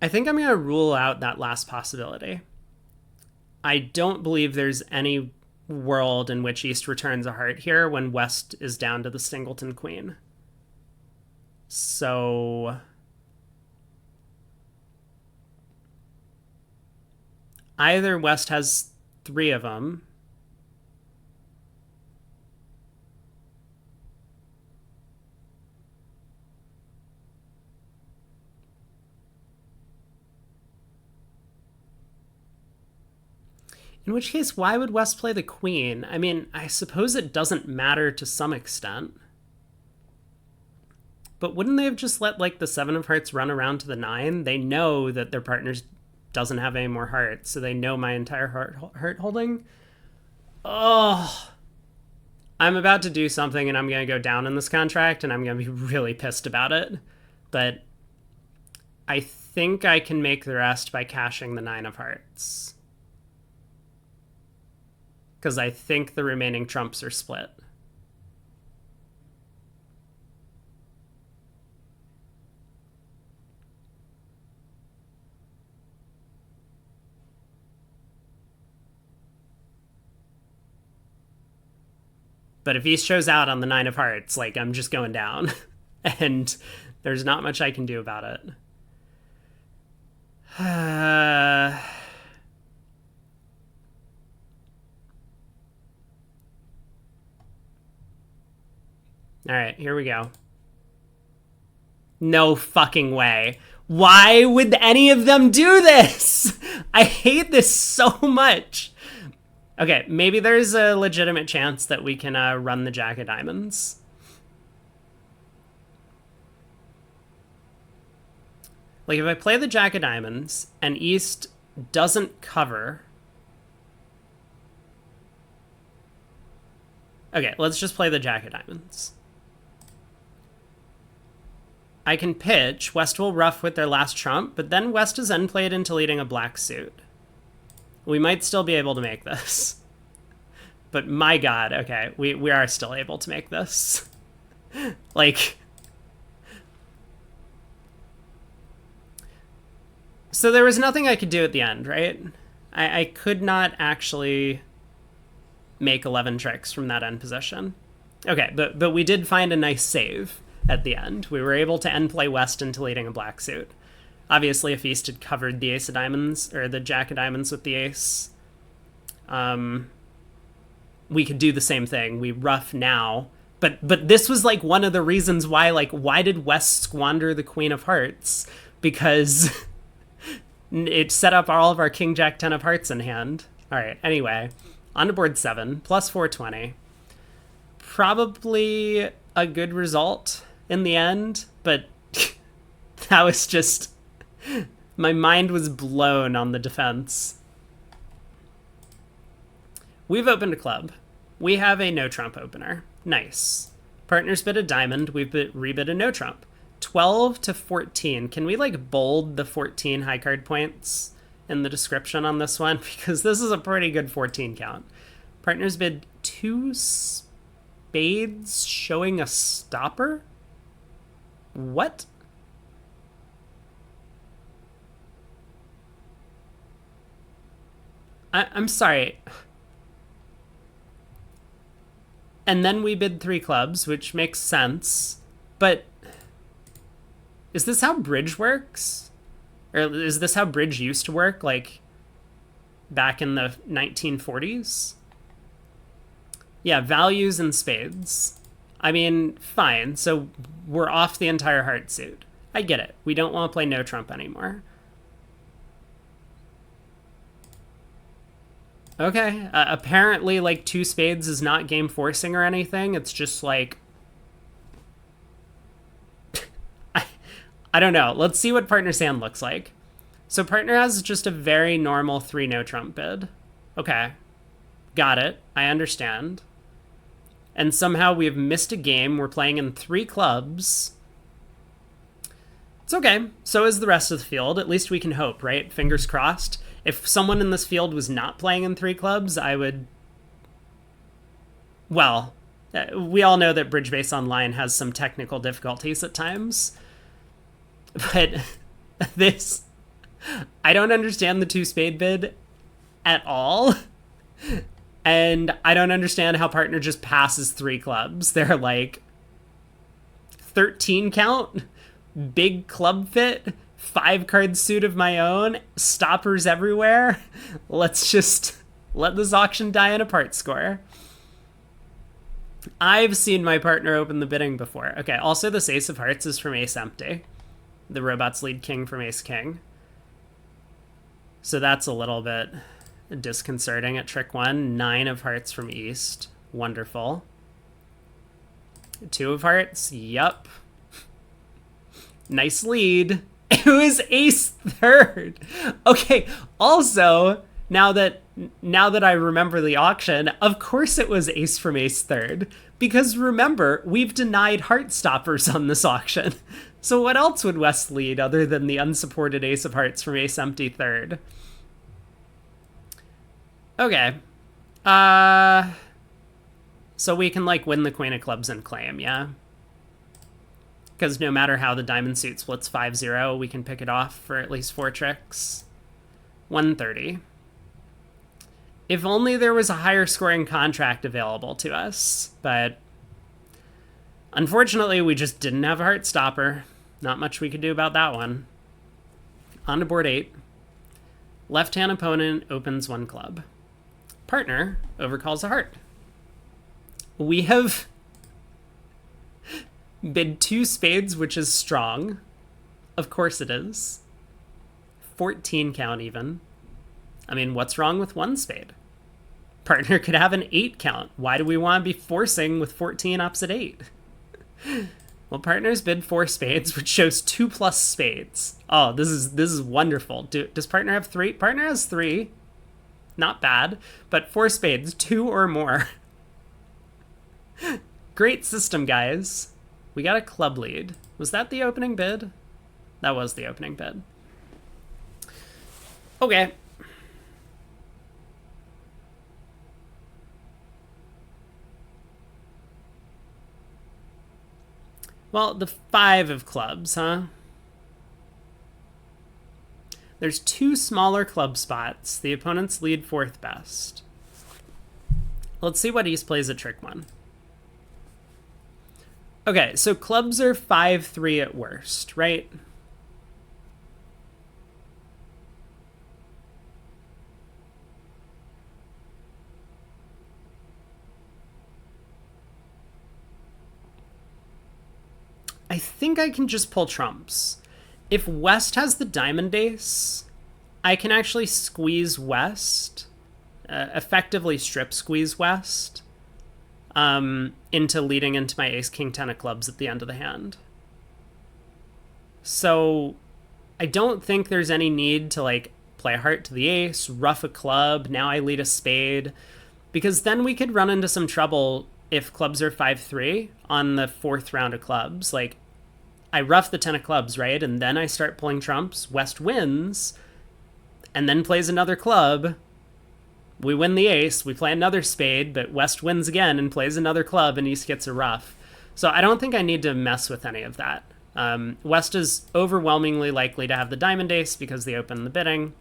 Speaker 1: I think I'm going to rule out that last possibility. I don't believe there's any world in which East returns a heart here when West is down to the singleton queen. So either West has 3 of them, in which case, why would West play the queen? I mean, I suppose it doesn't matter to some extent. But wouldn't they have just let, like, the 7 of hearts run around to the 9? They know that their partner doesn't have any more hearts, so they know my entire heart holding. Oh, I'm about to do something, and I'm going to go down in this contract, and I'm going to be really pissed about it. But I think I can make the rest by cashing the 9 of hearts. Because I think the remaining trumps are split. But if East shows out on the 9 of hearts, like, I'm just going down. And there's not much I can do about it. All right, here we go. No fucking way. Why would any of them do this? I hate this so much. Okay, maybe there's a legitimate chance that we can run the Jack of Diamonds. Like, if I play the Jack of Diamonds and East doesn't cover... Okay, let's just play the Jack of Diamonds. I can pitch. West will ruff with their last trump, but then West is end played into leading a black suit. We might still be able to make this. But my god, okay, we are still able to make this. Like... So there was nothing I could do at the end, right? I could not actually make 11 tricks from that end position. Okay, but we did find a nice save at the end. We were able to end play West into leading a black suit. Obviously, if East had covered the ace of diamonds, or the Jack of Diamonds with the ace, we could do the same thing. We ruff now. But this was, like, one of the reasons why, like, why did West squander the Queen of Hearts? Because it set up all of our King, Jack, 10 of Hearts in hand. All right, anyway, on to board 7, plus 420. Probably a good result in the end, but that was just... My mind was blown on the defense. We've opened a club. We have a no trump opener. Nice. Partners bid a diamond. We've rebid a no trump. 12 to 14. Can we, like, bold the 14 high card points in the description on this one? Because this is a pretty good 14 count. Partners bid 2 spades showing a stopper? What? I'm sorry. And then we bid 3 clubs, which makes sense. But is this how bridge works? Or is this how bridge used to work, like, back in the 1940s? Yeah, values and spades. I mean, fine. So we're off the entire heart suit. I get it. We don't want to play no trump anymore. Okay. Apparently, like, 2 spades is not game forcing or anything. It's just like... I don't know. Let's see what partner's hand looks like. So partner has just a very normal 3 no trump bid. Okay. Got it. I understand. And somehow we have missed a game. We're playing in 3 clubs. It's okay. So is the rest of the field. At least we can hope, right? Fingers crossed. If someone in this field was not playing in 3 clubs, I would... Well, we all know that Bridge Base Online has some technical difficulties at times. But this... I don't understand the 2 spade bid at all. And I don't understand how partner just passes 3 clubs. They're like 13 count, big club fit, 5 card suit of my own, stoppers everywhere. Let's just let this auction die in a part score. I've seen my partner open the bidding before. Okay, also this ace of hearts is from ace empty. The robots lead king from ace king. So that's a little bit disconcerting at trick 1. 9 of hearts from east. Wonderful. 2 of hearts. Yup. Nice lead. It was ace third. Okay, also, now that I remember the auction, of course it was ace from ace third. Because remember, we've denied heart stoppers on this auction. So what else would West lead other than the unsupported ace of hearts from ace empty third? Okay. So we can, like, win the queen of clubs and claim, yeah? Because no matter how the diamond suit splits 5-0, we can pick it off for at least 4 tricks. 130. If only there was a higher scoring contract available to us, but unfortunately we just didn't have a heart stopper. Not much we could do about that one. On to board 8. Left-hand opponent opens 1 club. Partner overcalls a heart. We have bid 2 spades, which is strong. Of course it is. 14 count even. I mean, what's wrong with 1 spade? Partner could have an 8 count. Why do we want to be forcing with 14 opposite 8? Well, partner's bid 4 spades, which shows 2 plus spades. Oh, this is wonderful. Does partner have 3? Partner has 3. Not bad, but 4 spades, 2 or more. Great system, guys. We got a club lead. Was that the opening bid? That was the opening bid. Okay. Well, the 5 of clubs, huh? There's 2 smaller club spots. The opponents lead 4th best. Let's see what East plays at trick 1. Okay, so clubs are 5-3 at worst, right? I think I can just pull trumps. If West has the diamond ace, I can actually squeeze West, effectively strip squeeze West, into leading into my ace king 10 of clubs at the end of the hand. So I don't think there's any need to, like, play a heart to the ace, ruff a club, now I lead a spade, because then we could run into some trouble if clubs are 5-3 on the 4th round of clubs. Like, I ruff the 10 of clubs, right? And then I start pulling trumps. West wins, and then plays another club. We win the ace, we play another spade, but West wins again and plays another club, and East gets a ruff. So I don't think I need to mess with any of that. West is overwhelmingly likely to have the diamond ace because they open the bidding.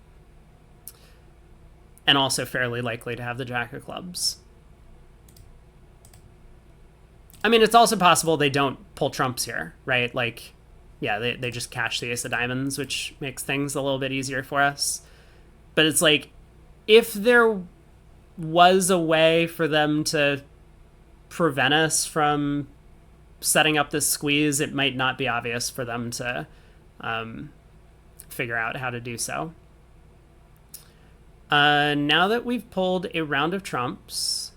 Speaker 1: and also fairly likely to have the jack of clubs. I mean, it's also possible they don't pull trumps here, right? Like, yeah, they just catch the ace of diamonds, which makes things a little bit easier for us. But it's like, if there was a way for them to prevent us from setting up this squeeze, it might not be obvious for them to figure out how to do so. Now that we've pulled a round of trumps,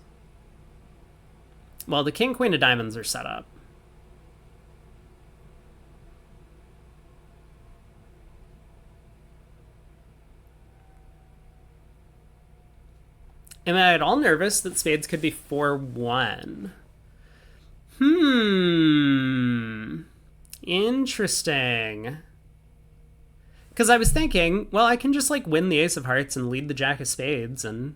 Speaker 1: well, the king, queen of diamonds are set up. Am I at all nervous that spades could be 4-1? Interesting. Because I was thinking, well, I can just like win the ace of hearts and lead the jack of spades and...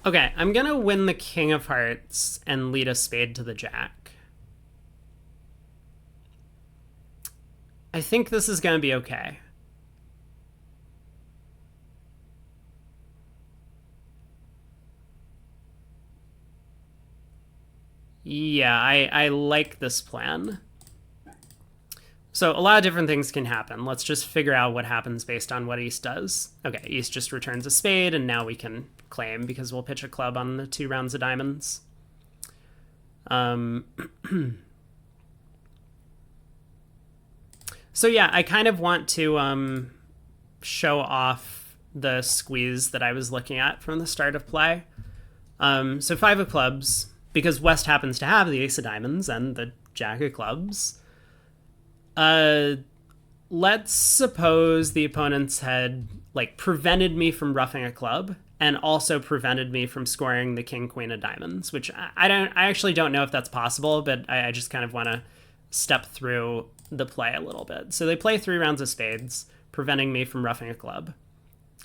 Speaker 1: Okay, I'm gonna win the king of hearts and lead a spade to the jack. I think this is gonna be okay. Yeah, I like this plan. So a lot of different things can happen. Let's just figure out what happens based on what East does. Okay, East just returns a spade, and now we can claim because we'll pitch a club on the 2 rounds of diamonds. So yeah, I kind of want to show off the squeeze that I was looking at from the start of play. So 5 of clubs, because West happens to have the ace of diamonds and the jack of clubs. Let's suppose the opponents had like prevented me from roughing a club and also prevented me from scoring the king, queen of diamonds, which I actually don't know if that's possible, but I just kind of want to step through the play a little bit. So they play 3 rounds of spades, preventing me from roughing a club.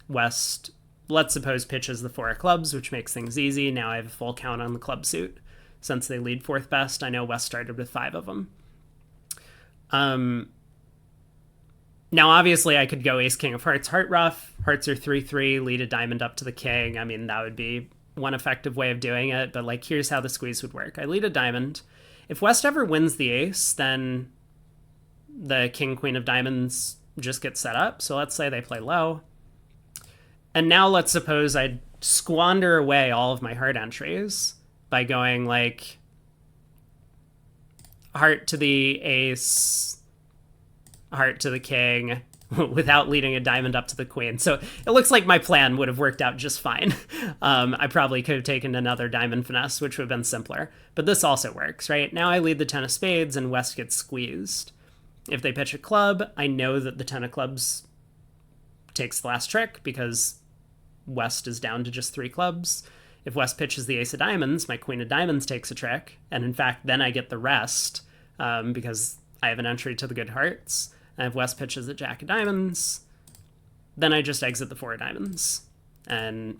Speaker 1: West, let's suppose, pitches the 4 of clubs, which makes things easy. Now I have a full count on the club suit. Since they lead 4th best, I know West started with 5 of them. Now, obviously, I could go ace, king of hearts, heart rough. Hearts are 3-3, lead a diamond up to the king. I mean, that would be one effective way of doing it, but like, here's how the squeeze would work. I lead a diamond. If West ever wins the ace, then the king, queen of diamonds just gets set up. So let's say they play low. And now let's suppose I squander away all of my heart entries by going like heart to the ace, heart to the king, without leading a diamond up to the queen. So it looks like my plan would have worked out just fine. I probably could have taken another diamond finesse, which would have been simpler. But this also works, right? Now I lead the 10 of spades and West gets squeezed. If they pitch a club, I know that the 10 of clubs takes the last trick because West is down to just 3 clubs. If West pitches the ace of diamonds, my queen of diamonds takes a trick. And in fact, then I get the rest because I have an entry to the good hearts. And if West pitches the jack of diamonds, then I just exit the 4 of diamonds. And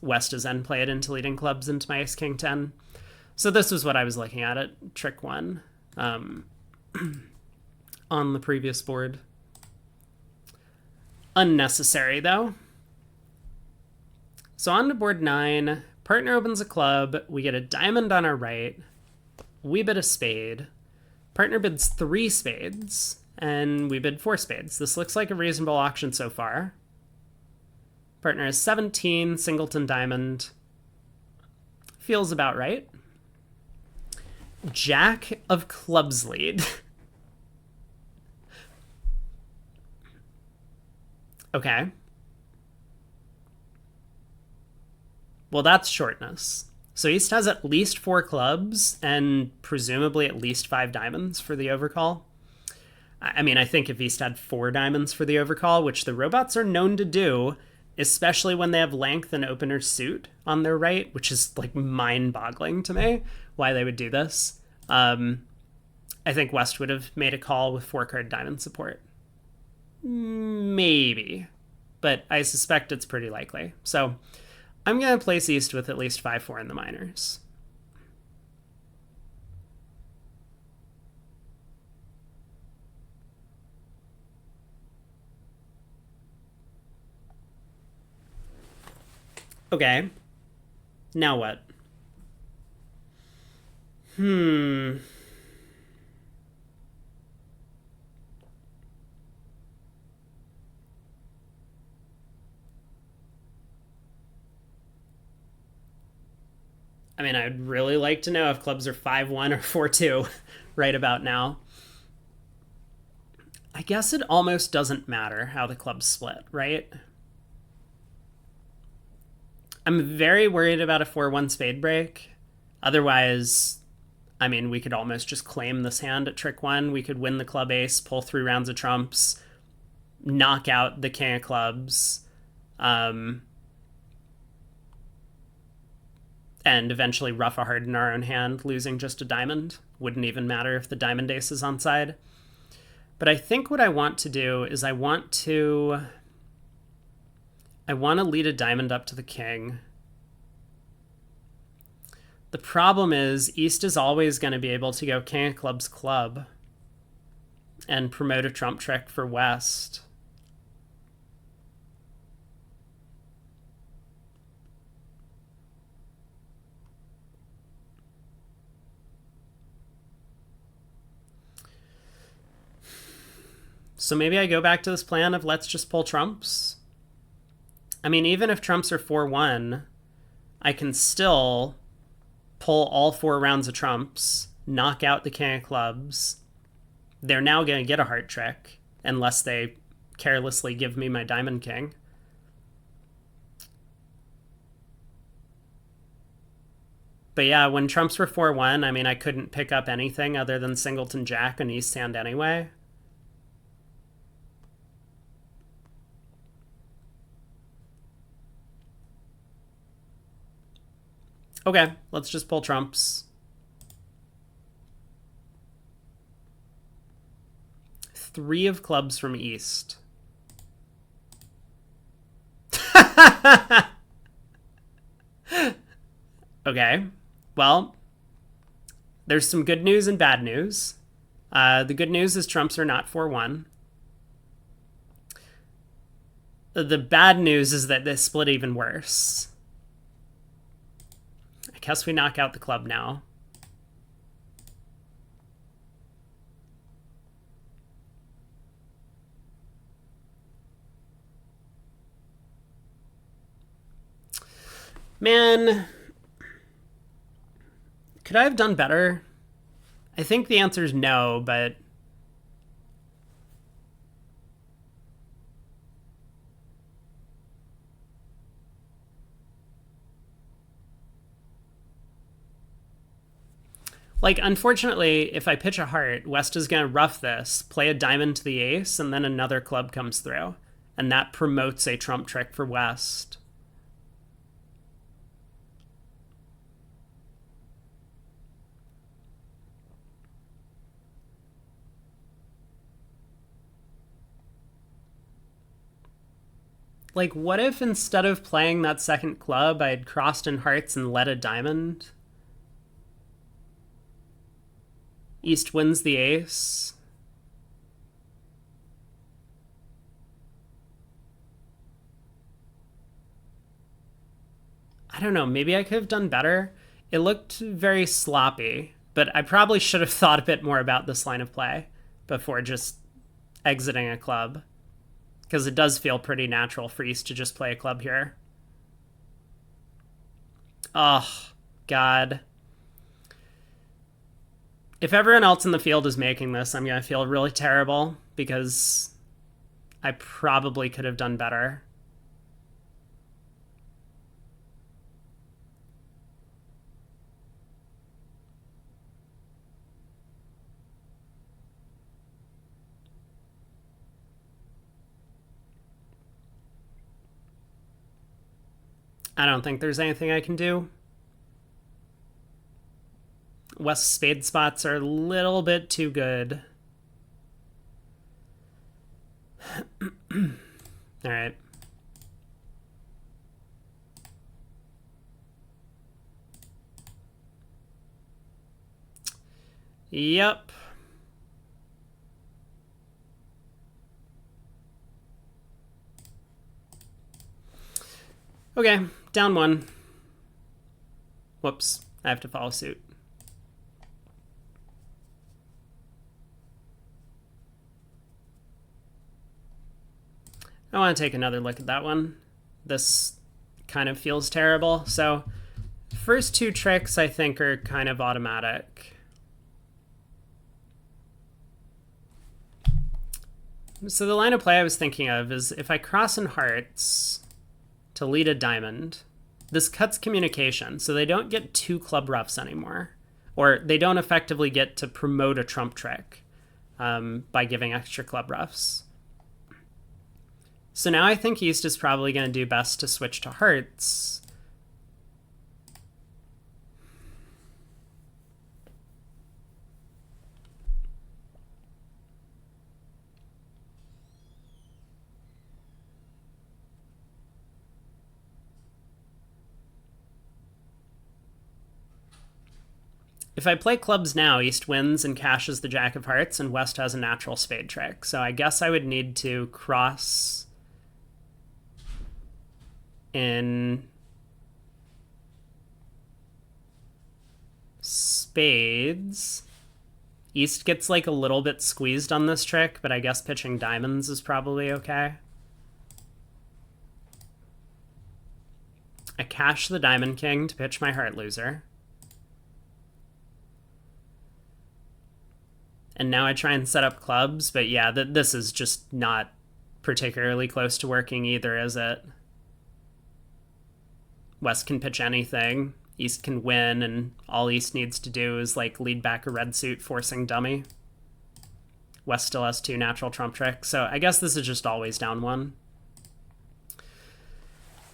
Speaker 1: West is then played into leading clubs into my ace, king, 10. So this was what I was looking at trick 1 on the previous board. Unnecessary, though. So on to board 9, partner opens a club, we get a diamond on our right, we bid a spade, partner bids 3 spades, and we bid 4 spades. This looks like a reasonable auction so far. Partner has 17, singleton diamond. Feels about right. Jack of clubs lead. Okay. Well, that's shortness. So East has at least 4 clubs and presumably at least 5 diamonds for the overcall. I mean, I think if East had 4 diamonds for the overcall, which the robots are known to do, especially when they have length and opener suit on their right, which is like mind-boggling to me why they would do this. I think West would have made a call with 4-card diamond support. Maybe, but I suspect it's pretty likely. So I'm going to place East with at least 5-4 in the minors. Okay. Now what? I mean, I'd really like to know if clubs are 5-1 or 4-2 right about now. I guess it almost doesn't matter how the clubs split, right? I'm very worried about a 4-1 spade break. Otherwise, I mean, we could almost just claim this hand at trick 1. We could win the club ace, pull 3 rounds of trumps, knock out the king of clubs, and eventually rough a heart in our own hand, losing just a diamond. Wouldn't even matter if the diamond ace is on side. But I think what I want to do is I want to lead a diamond up to the king. The problem is East is always going to be able to go king of clubs club and promote a trump trick for West. So maybe I go back to this plan of let's just pull trumps. I mean, even if trumps are 4-1, I can still pull all 4 rounds of trumps, knock out the king of clubs. They're now going to get a heart trick unless they carelessly give me my diamond king. But yeah, when trumps were 4-1, I mean, I couldn't pick up anything other than singleton jack and East hand anyway. Okay, let's just pull trumps. 3 of clubs from East. Okay, well, there's some good news and bad news. The good news is trumps are not 4-1. The bad news is that this split even worse. I guess we knock out the club now. Man, could I have done better? I think the answer is no, but like, unfortunately, if I pitch a heart, West is going to rough this, play a diamond to the ace, and then another club comes through. And that promotes a trump trick for West. Like, what if instead of playing that second club, I had crossed in hearts and led a diamond? East wins the ace. I don't know, maybe I could have done better. It looked very sloppy, but I probably should have thought a bit more about this line of play before just exiting a club. Because it does feel pretty natural for East to just play a club here. Oh, God. If everyone else in the field is making this, I'm going to feel really terrible because I probably could have done better. I don't think there's anything I can do. West spade spots are a little bit too good. All right. Yep. Okay, down one. Whoops, I have to follow suit. I want to take another look at that one. This kind of feels terrible. So first two tricks I think are kind of automatic. So the line of play I was thinking of is if I cross in hearts to lead a diamond, this cuts communication, so they don't get two club roughs anymore. Or they don't effectively get to promote a trump trick by giving extra club roughs. So now I think East is probably going to do best to switch to hearts. If I play clubs now, East wins and cashes the jack of hearts, and West has a natural spade trick. So I guess I would need to cross in spades. East gets like a little bit squeezed on this trick, but I guess pitching diamonds is probably okay. I cash the diamond king to pitch my heart loser. And now I try and set up clubs, but yeah, this is just not particularly close to working either, is it? West can pitch anything. East can win, and all East needs to do is like lead back a red suit, forcing dummy. West still has two natural trump tricks, so I guess this is just always down one.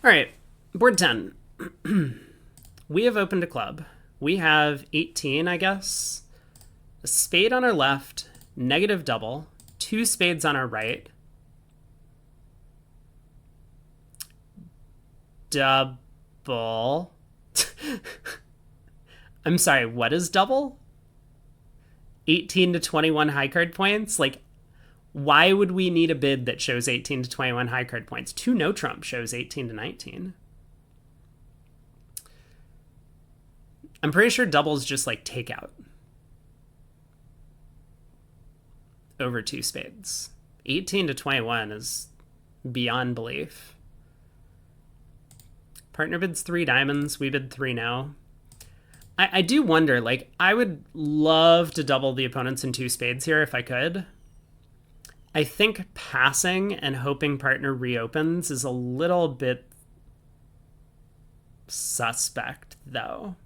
Speaker 1: All right, board 10. We have opened a club. We have 18, I guess. A spade on our left, negative double, two spades on our right. Double. I'm sorry, what is double? 18 to 21 high card points? Like, why would we need a bid that shows 18 to 21 high card points? Two no trump shows 18 to 19. I'm pretty sure double's just like takeout. Over two spades. 18 to 21 is beyond belief. Partner bids 3 diamonds. We bid 3 now. I do wonder, like, I would love to double the opponents in 2 spades here if I could. I think passing and hoping partner reopens is a little bit suspect, though.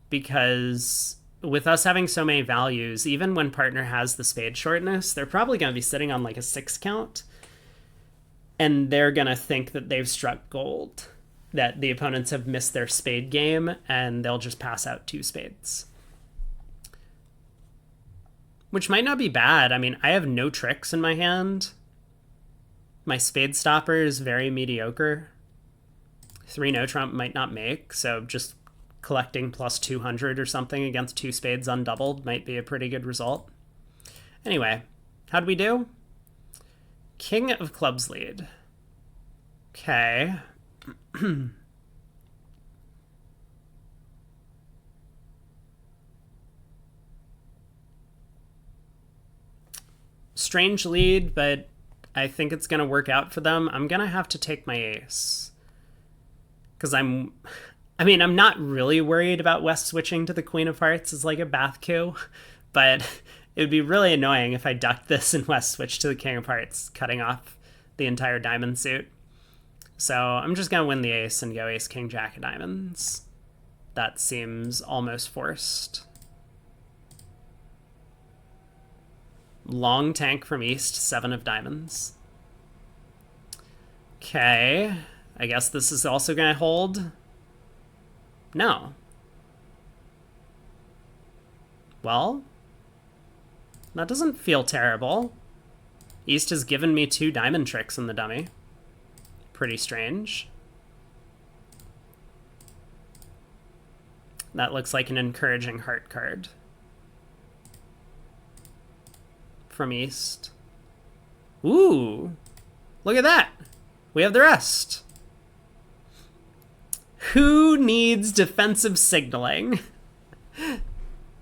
Speaker 1: Because with us having so many values, even when partner has the spade shortness, they're probably going to be sitting on like a 6 count. And they're going to think that they've struck gold, that the opponents have missed their spade game, and they'll just pass out 2 spades. Which might not be bad. I mean, I have no tricks in my hand. My spade stopper is very mediocre. 3 no trump might not make, so just collecting plus 200 or something against 2 spades undoubled might be a pretty good result. Anyway, how'd we do? King of clubs lead. Okay. Strange lead, but I think it's going to work out for them. I'm going to have to take my ace. Because I'm not really worried about West switching to the Queen of Hearts as like a bath coup, but it would be really annoying if I ducked this and West switched to the King of Hearts, cutting off the entire diamond suit. So I'm just going to win the ace and go ace, king, jack of diamonds. That seems almost forced. Long tank from East, 7 of diamonds. Okay. I guess this is also going to hold. No. Well, that doesn't feel terrible. East has given me 2 diamond tricks in the dummy. Pretty strange. That looks like an encouraging heart card from East. Ooh, look at that. We have the rest. Who needs defensive signaling?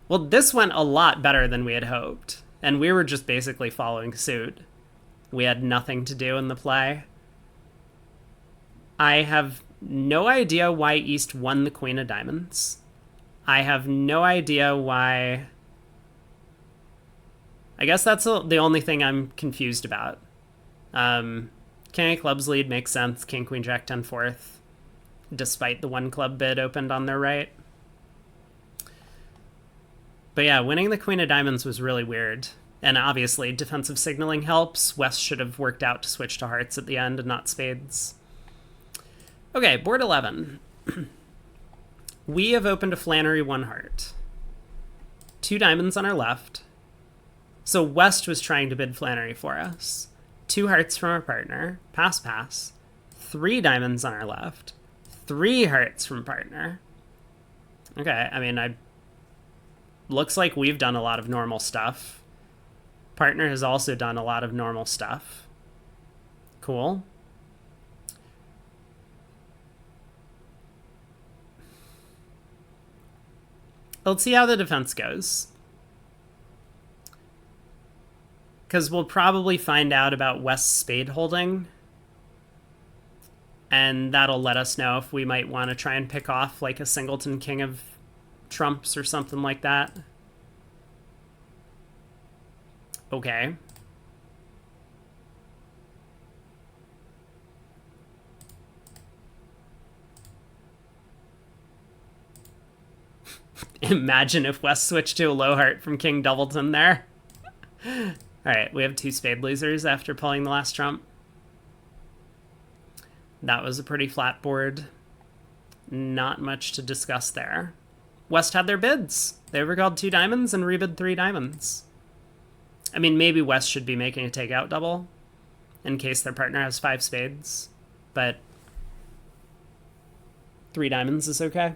Speaker 1: Well, this went a lot better than we had hoped, and we were just basically following suit. We had nothing to do in the play. I have no idea why East won the Queen of Diamonds. I have no idea why... I guess that's the only thing I'm confused about. King of Clubs lead makes sense. King, Queen, Jack, 10, 4th. Despite the 1 club bid opened on their right. But yeah, winning the Queen of Diamonds was really weird. And obviously, defensive signaling helps. West should have worked out to switch to hearts at the end and not spades. Okay, board 11. We have opened a Flannery 1 heart. 2 diamonds on our left. So West was trying to bid Flannery for us. 2 hearts from our partner. Pass, pass. 3 diamonds on our left. 3 hearts from partner. Okay, I mean, looks like we've done a lot of normal stuff. Partner has also done a lot of normal stuff. Cool. Let's see how the defense goes. Because we'll probably find out about West's spade holding. And that'll let us know if we might want to try and pick off like a singleton king of trumps or something like that. Okay. Imagine if West switched to a low heart from King Doubleton there. Alright, we have 2 spade losers after pulling the last trump. That was a pretty flat board. Not much to discuss there. West had their bids. They overcalled 2 diamonds and rebid 3 diamonds. I mean, maybe West should be making a takeout double in case their partner has 5 spades, but 3 diamonds is okay.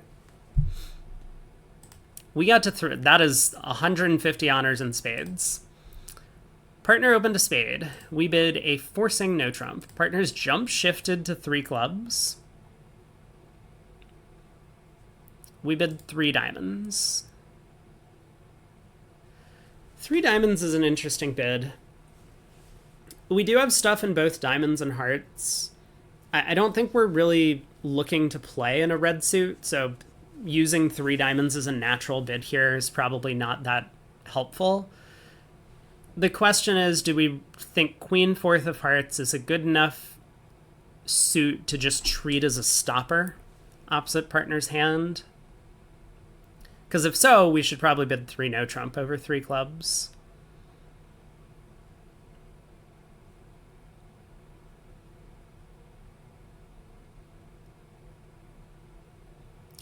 Speaker 1: We got to that is 150 honors in spades. Partner opened a spade. We bid a forcing no trump. Partner's jump shifted to 3 clubs. We bid 3 diamonds. 3 diamonds is an interesting bid. We do have stuff in both diamonds and hearts. I don't think we're really looking to play in a red suit, so using 3 diamonds as a natural bid here is probably not that helpful. The question is, do we think Queen 4th of hearts is a good enough suit to just treat as a stopper opposite partner's hand? Because if so, we should probably bid 3 no trump over 3 clubs.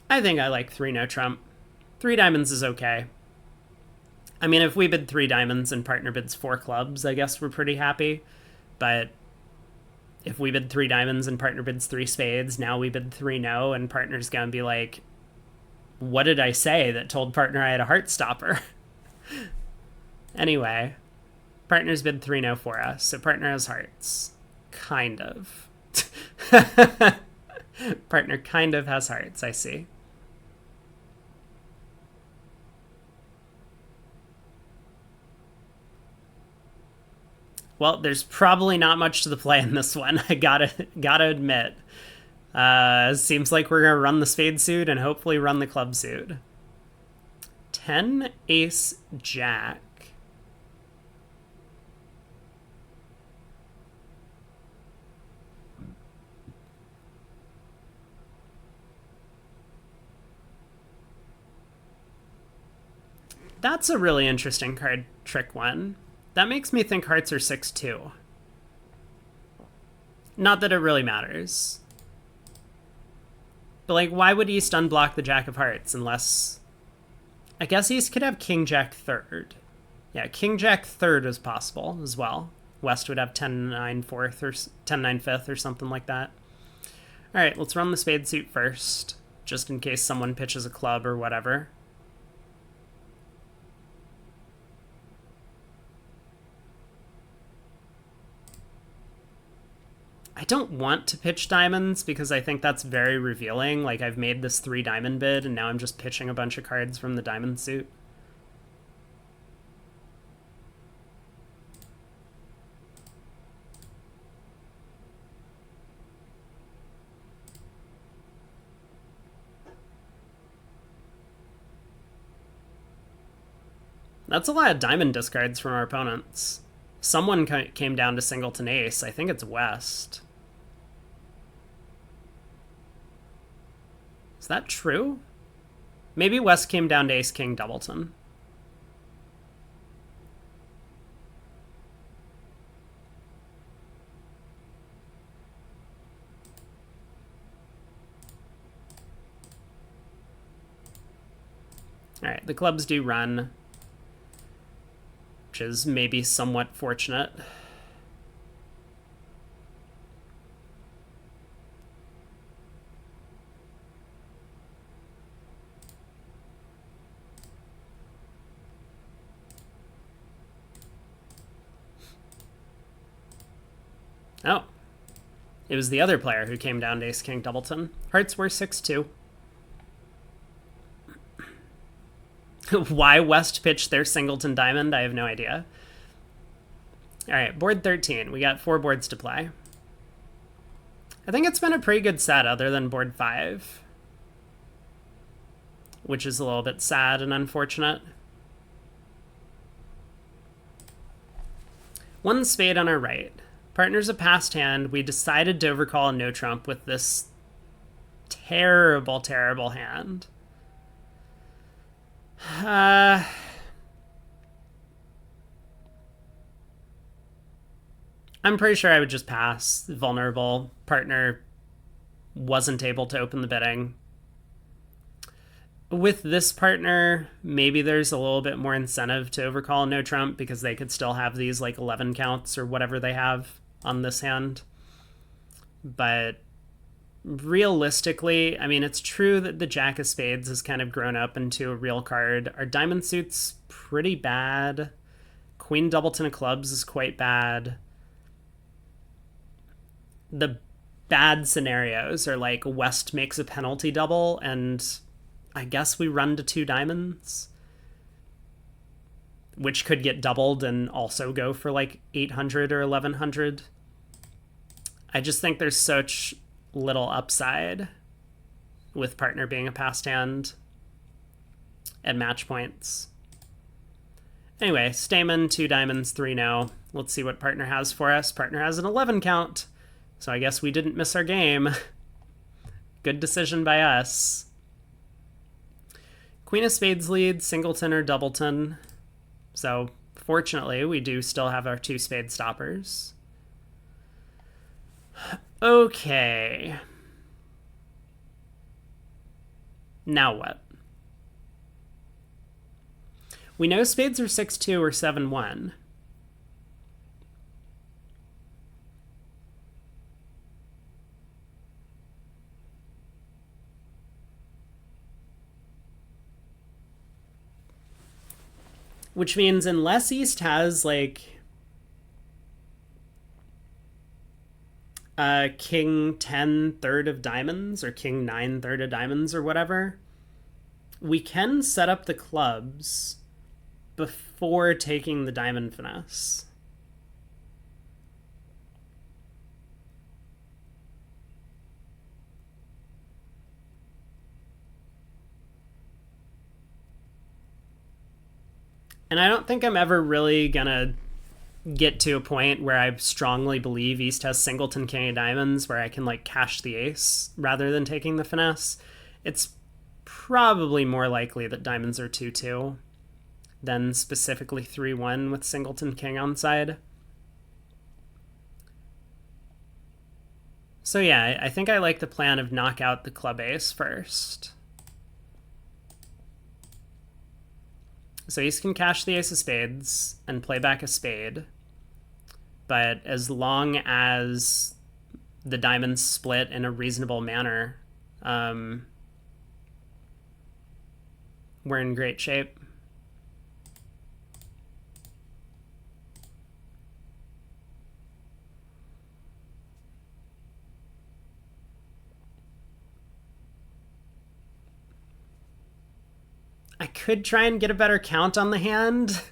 Speaker 1: I think I like 3 no trump. 3 diamonds is okay. I mean, if we bid 3 diamonds and partner bids 4 clubs, I guess we're pretty happy. But if we bid 3 diamonds and partner bids 3 spades, now we bid 3 no, and partner's gonna be like, what did I say that told partner I had a heart stopper? Anyway, partner's bid 3 no for us, so partner has hearts. Kind of. Partner kind of has hearts, I see. Well, there's probably not much to the play in this one. I gotta admit. Seems like we're gonna run the spade suit and hopefully run the club suit. 10 ace jack. That's a really interesting card trick one. That makes me think hearts are 6-2. Not that it really matters. But, like, why would East unblock the Jack of Hearts unless... I guess East could have King Jack third. Yeah, King Jack third is possible as well. West would have 10-9 fourth or 10-9 fifth or something like that. All right, let's run the spade suit first, just in case someone pitches a club or whatever. I don't want to pitch diamonds because I think that's very revealing. Like, I've made this 3 diamond bid and now I'm just pitching a bunch of cards from the diamond suit. That's a lot of diamond discards from our opponents. Someone came down to singleton ace. I think it's West. Is that true? Maybe West came down to ace king doubleton. All right, the clubs do run, which is maybe somewhat fortunate. Oh. It was the other player who came down to ace-king doubleton. Hearts were 6-2. Why West pitched their singleton diamond, I have no idea. All right, board 13. We got 4 boards to play. I think it's been a pretty good set other than board 5, which is a little bit sad and unfortunate. 1 spade on our right. Partner's a passed hand. We decided to overcall a no trump with this terrible, terrible hand. I'm pretty sure I would just pass. Vulnerable. Partner wasn't able to open the bidding. With this partner, maybe there's a little bit more incentive to overcall a no trump because they could still have these like 11 counts or whatever they have on this hand. But realistically, I mean, it's true that the Jack of Spades has kind of grown up into a real card. Our diamond suit's pretty bad. Queen doubleton of clubs is quite bad. The bad scenarios are like West makes a penalty double and I guess we run to 2 diamonds, which could get doubled and also go for like 800 or 1100. I just think there's such little upside with partner being a passed hand at match points. Anyway, Stamen, 2 diamonds, 3 no. Let's see what partner has for us. Partner has an 11 count, so I guess we didn't miss our game. Good decision by us. Queen of Spades leads, singleton or doubleton. So fortunately, we do still have our 2 spade stoppers. Okay. Now what? We know spades are 6-2 or 7-1. Which means unless East has like King 10 third of diamonds or King 9 third of diamonds or whatever, we can set up the clubs before taking the diamond finesse. And I don't think I'm ever really gonna get to a point where I strongly believe East has singleton king of diamonds where I can like cash the ace rather than taking the finesse. It's probably more likely that diamonds are 2-2 than specifically 3-1 with singleton king on side. So yeah, I think I like the plan of knock out the club ace first. So East can cash the ace of spades and play back a spade. But as long as the diamonds split in a reasonable manner, we're in great shape. I could try and get a better count on the hand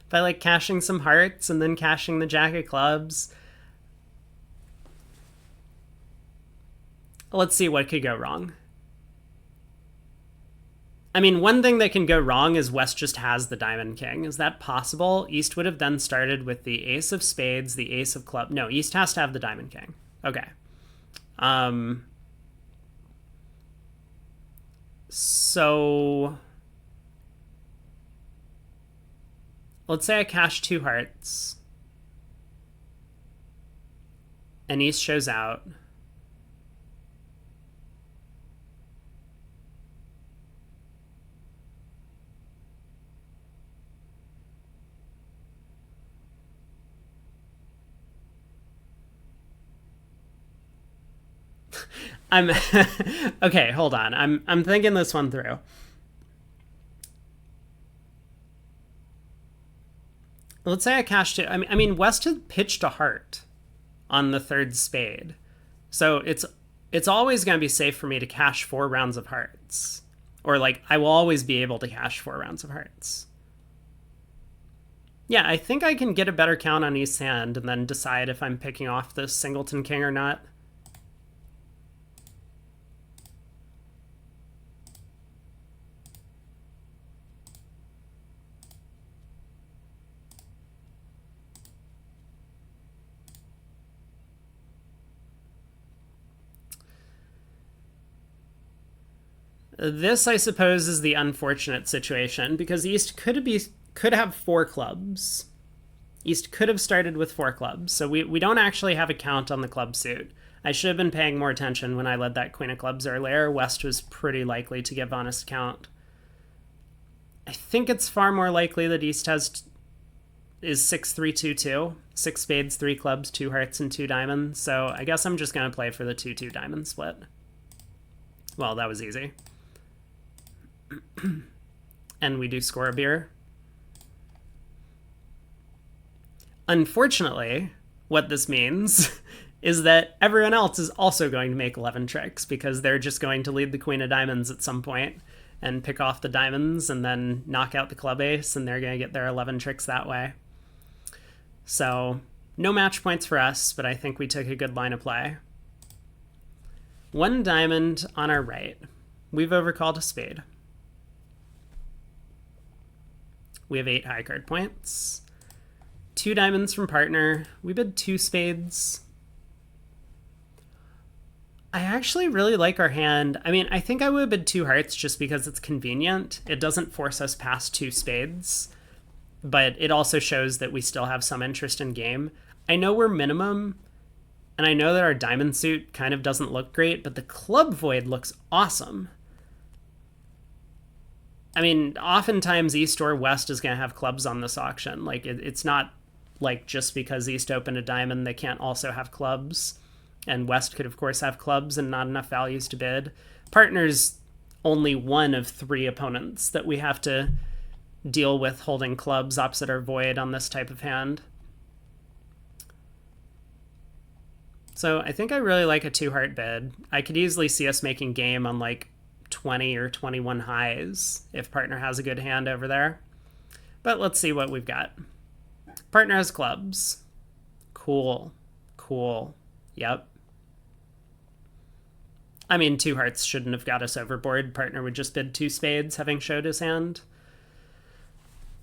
Speaker 1: by like cashing some hearts and then cashing the jack of clubs. Let's see what could go wrong. I mean, one thing that can go wrong is West just has the diamond king. Is that possible? East would have then started with the ace of spades, the ace of club. No, East has to have the diamond king. Okay. So let's say I cash 2 hearts and East shows out. I'm okay, hold on. I'm thinking this one through. Let's say I cashed it. I mean, West had pitched a heart on the 3rd spade. So it's always going to be safe for me to cash 4 rounds of hearts. Or like I will always be able to cash 4 rounds of hearts. Yeah, I think I can get a better count on East's hand and then decide if I'm picking off the singleton king or not. This, I suppose, is the unfortunate situation because East could have 4 clubs. East could have started with 4 clubs, so we don't actually have a count on the club suit. I should have been paying more attention when I led that queen of clubs earlier. West was pretty likely to give honest count. I think it's far more likely that East is 6-3-2-2. 6 spades, 3 clubs, 2 hearts, and 2 diamonds. So I guess I'm just going to play for the 2-2 diamond split. Well, that was easy. And we do score a beer. Unfortunately, what this means is that everyone else is also going to make 11 tricks because they're just going to lead the queen of diamonds at some point and pick off the diamonds and then knock out the club ace, and they're going to get their 11 tricks that way. So no match points for us, but I think we took a good line of play. 1 diamond on our right. We've overcalled a spade. We have 8 high card points. 2 diamonds from partner. We bid 2 spades. I actually really like our hand. I mean, I think I would have bid 2 hearts just because it's convenient. It doesn't force us past 2 spades, but it also shows that we still have some interest in game. I know we're minimum, and I know that our diamond suit kind of doesn't look great, but the club void looks awesome. I mean, oftentimes East or West is going to have clubs on this auction. Like, it's not like just because East opened a diamond, they can't also have clubs. And West could, of course, have clubs and not enough values to bid. Partner's only one of 3 opponents that we have to deal with holding clubs opposite our void on this type of hand. So I think I really like a 2-heart bid. I could easily see us making game on like 20 or 21 highs if partner has a good hand over there. But let's see what we've got. Partner has clubs. Cool. Cool. Yep. I mean, 2 hearts shouldn't have got us overboard. Partner would just bid 2 spades, having showed his hand.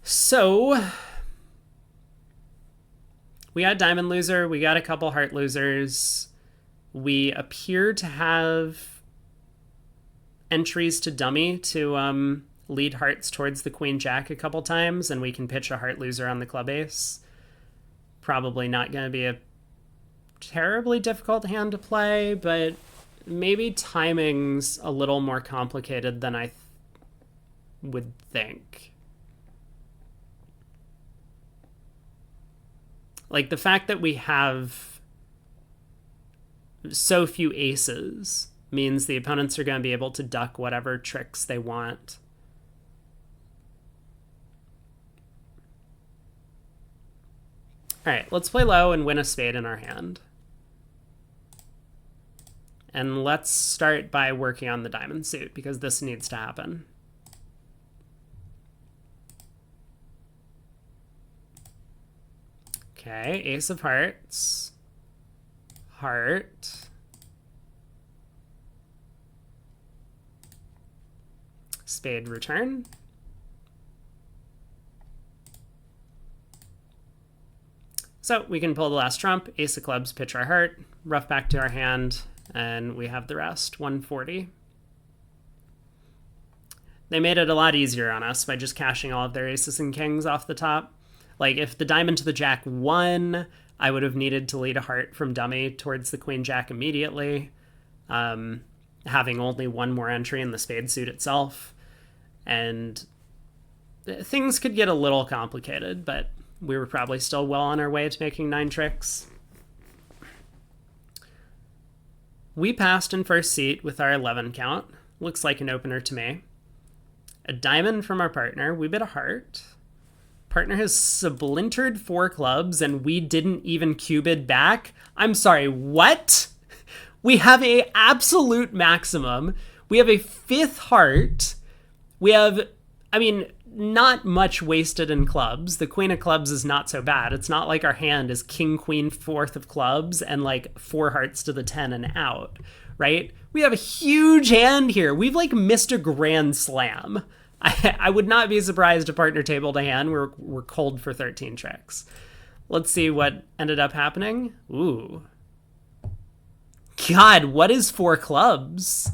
Speaker 1: So we got diamond loser. We got a couple heart losers. We appear to have entries to dummy to lead hearts towards the queen jack a couple times, and we can pitch a heart loser on the club ace. Probably not going to be a terribly difficult hand to play, but maybe timing's a little more complicated than I would think. Like, the fact that we have so few aces means the opponents are going to be able to duck whatever tricks they want. All right, let's play low and win a spade in our hand. And let's start by working on the diamond suit, because this needs to happen. Okay, ace of hearts. Heart. Spade return. So we can pull the last trump, ace of clubs, pitch our heart, rough back to our hand, and we have the rest, 140. They made it a lot easier on us by just cashing all of their aces and kings off the top. Like, if the diamond to the jack won, I would have needed to lead a heart from dummy towards the queen jack immediately, having only one more entry in the spade suit itself. And things could get a little complicated, but we were probably still well on our way to making 9 tricks. We passed in first seat with our 11 count. Looks like an opener to me. A diamond from our partner. We bid a heart. Partner has splintered 4 clubs, and we didn't even cubid back. I'm sorry, what? We have a absolute maximum. We have a 5th heart. We have, I mean, not much wasted in clubs. The queen of clubs is not so bad. It's not like our hand is king, queen, 4th of clubs, and like 4 hearts to the 10 and out, right? We have a huge hand here. We've like missed a grand slam. I would not be surprised if partner tabled a hand. We're cold for 13 tricks. Let's see what ended up happening. Ooh. God, what is 4 clubs?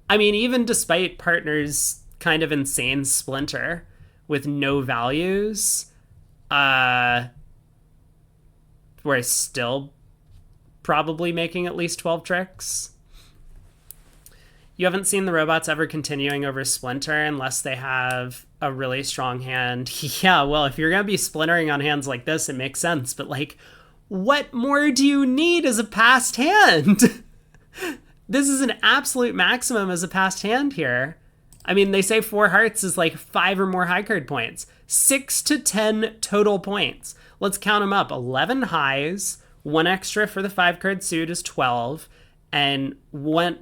Speaker 1: I mean, even despite partner's kind of insane splinter with no values, we're still probably making at least 12 tricks. You haven't seen the robots ever continuing over splinter unless they have a really strong hand. Yeah, well, if you're going to be splintering on hands like this, it makes sense. But, like, what more do you need as a passed hand? This is an absolute maximum as a passed hand here. I mean, they say 4 hearts is like 5 or more high card points. 6 to 10 total points. Let's count them up. 11 highs, 1 extra for the 5 card suit is 12. And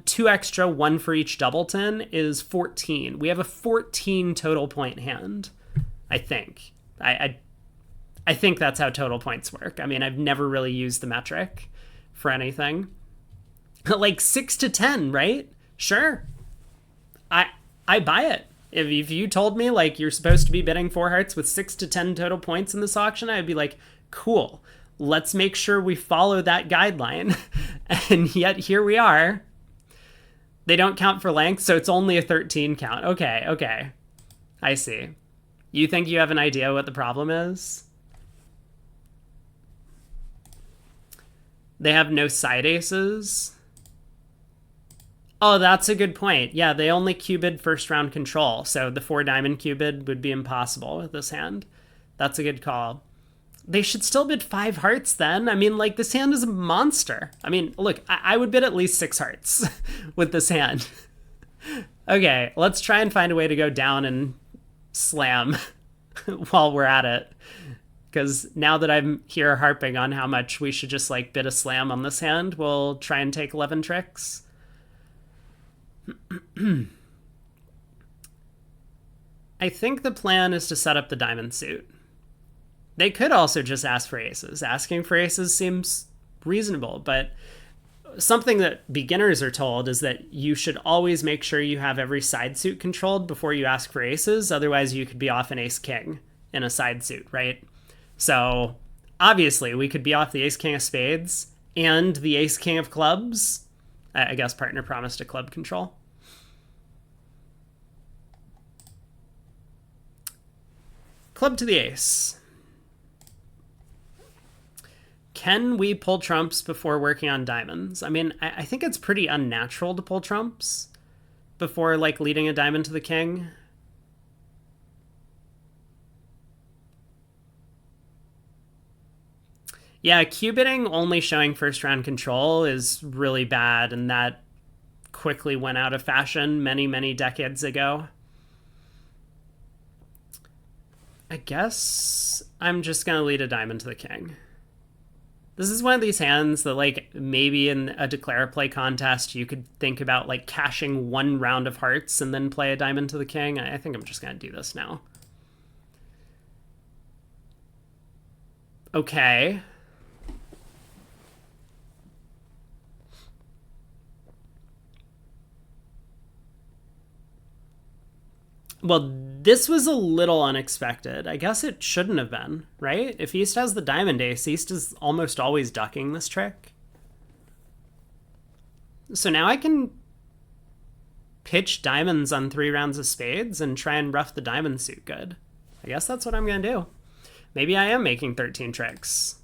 Speaker 1: 2 extra, 1 for each doubleton is 14. We have a 14 total point hand, I think. I think that's how total points work. I mean, I've never really used the metric for anything. Like 6 to 10, right? Sure. I buy it. If you told me like you're supposed to be bidding 4 hearts with 6 to 10 total points in this auction, I'd be like, cool. Let's make sure we follow that guideline. And yet here we are. They don't count for length, so it's only a 13 count. Okay. I see. You think you have an idea what the problem is? They have no side aces. Oh, that's a good point. Yeah, they only cubid first round control, so the 4 diamond cubid would be impossible with this hand. That's a good call. They should still bid 5 hearts then. I mean, like, this hand is a monster. I mean, look, I would bid at least 6 hearts with this hand. Okay, let's try and find a way to go down and slam while we're at it. Because now that I'm here harping on how much we should just, like, bid a slam on this hand, we'll try and take 11 tricks. I think the plan is to set up the diamond suit. They could also just ask for aces. Asking for aces seems reasonable, but something that beginners are told is that you should always make sure you have every side suit controlled before you ask for aces. Otherwise, you could be off an ace-king in a side suit, right? So, obviously, we could be off the ace-king of spades and the ace-king of clubs. I guess partner promised a club control. Club to the ace. Can we pull trumps before working on diamonds? I mean, I think it's pretty unnatural to pull trumps before, like, leading a diamond to the king. Yeah, cubiting only showing first round control is really bad, and that quickly went out of fashion many, many decades ago. I guess I'm just going to lead a diamond to the king. This is one of these hands that, like, maybe in a declare play contest, you could think about, like, cashing one round of hearts and then play a diamond to the king. I think I'm just going to do this now. Okay. Well, this was a little unexpected. I guess it shouldn't have been, right? If East has the diamond ace, East is almost always ducking this trick. So now I can pitch diamonds on 3 rounds of spades and try and rough the diamond suit good. I guess that's what I'm going to do. Maybe I am making 13 tricks.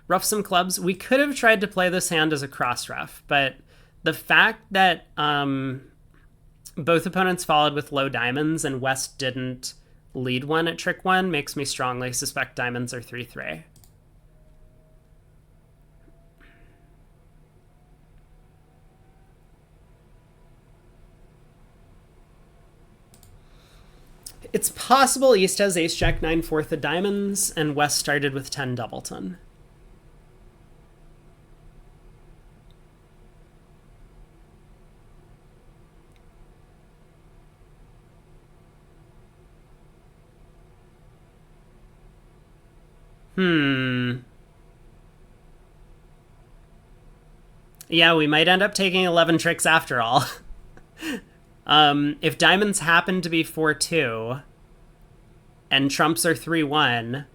Speaker 1: Rough some clubs. We could have tried to play this hand as a cross rough, but the fact that both opponents followed with low diamonds and West didn't lead one at trick 1 makes me strongly suspect diamonds are 3-3. It's possible East has ace jack 9 fourth of diamonds and West started with 10 doubleton. Yeah, we might end up taking 11 tricks after all. If diamonds happen to be 4-2 and trumps are 3-1,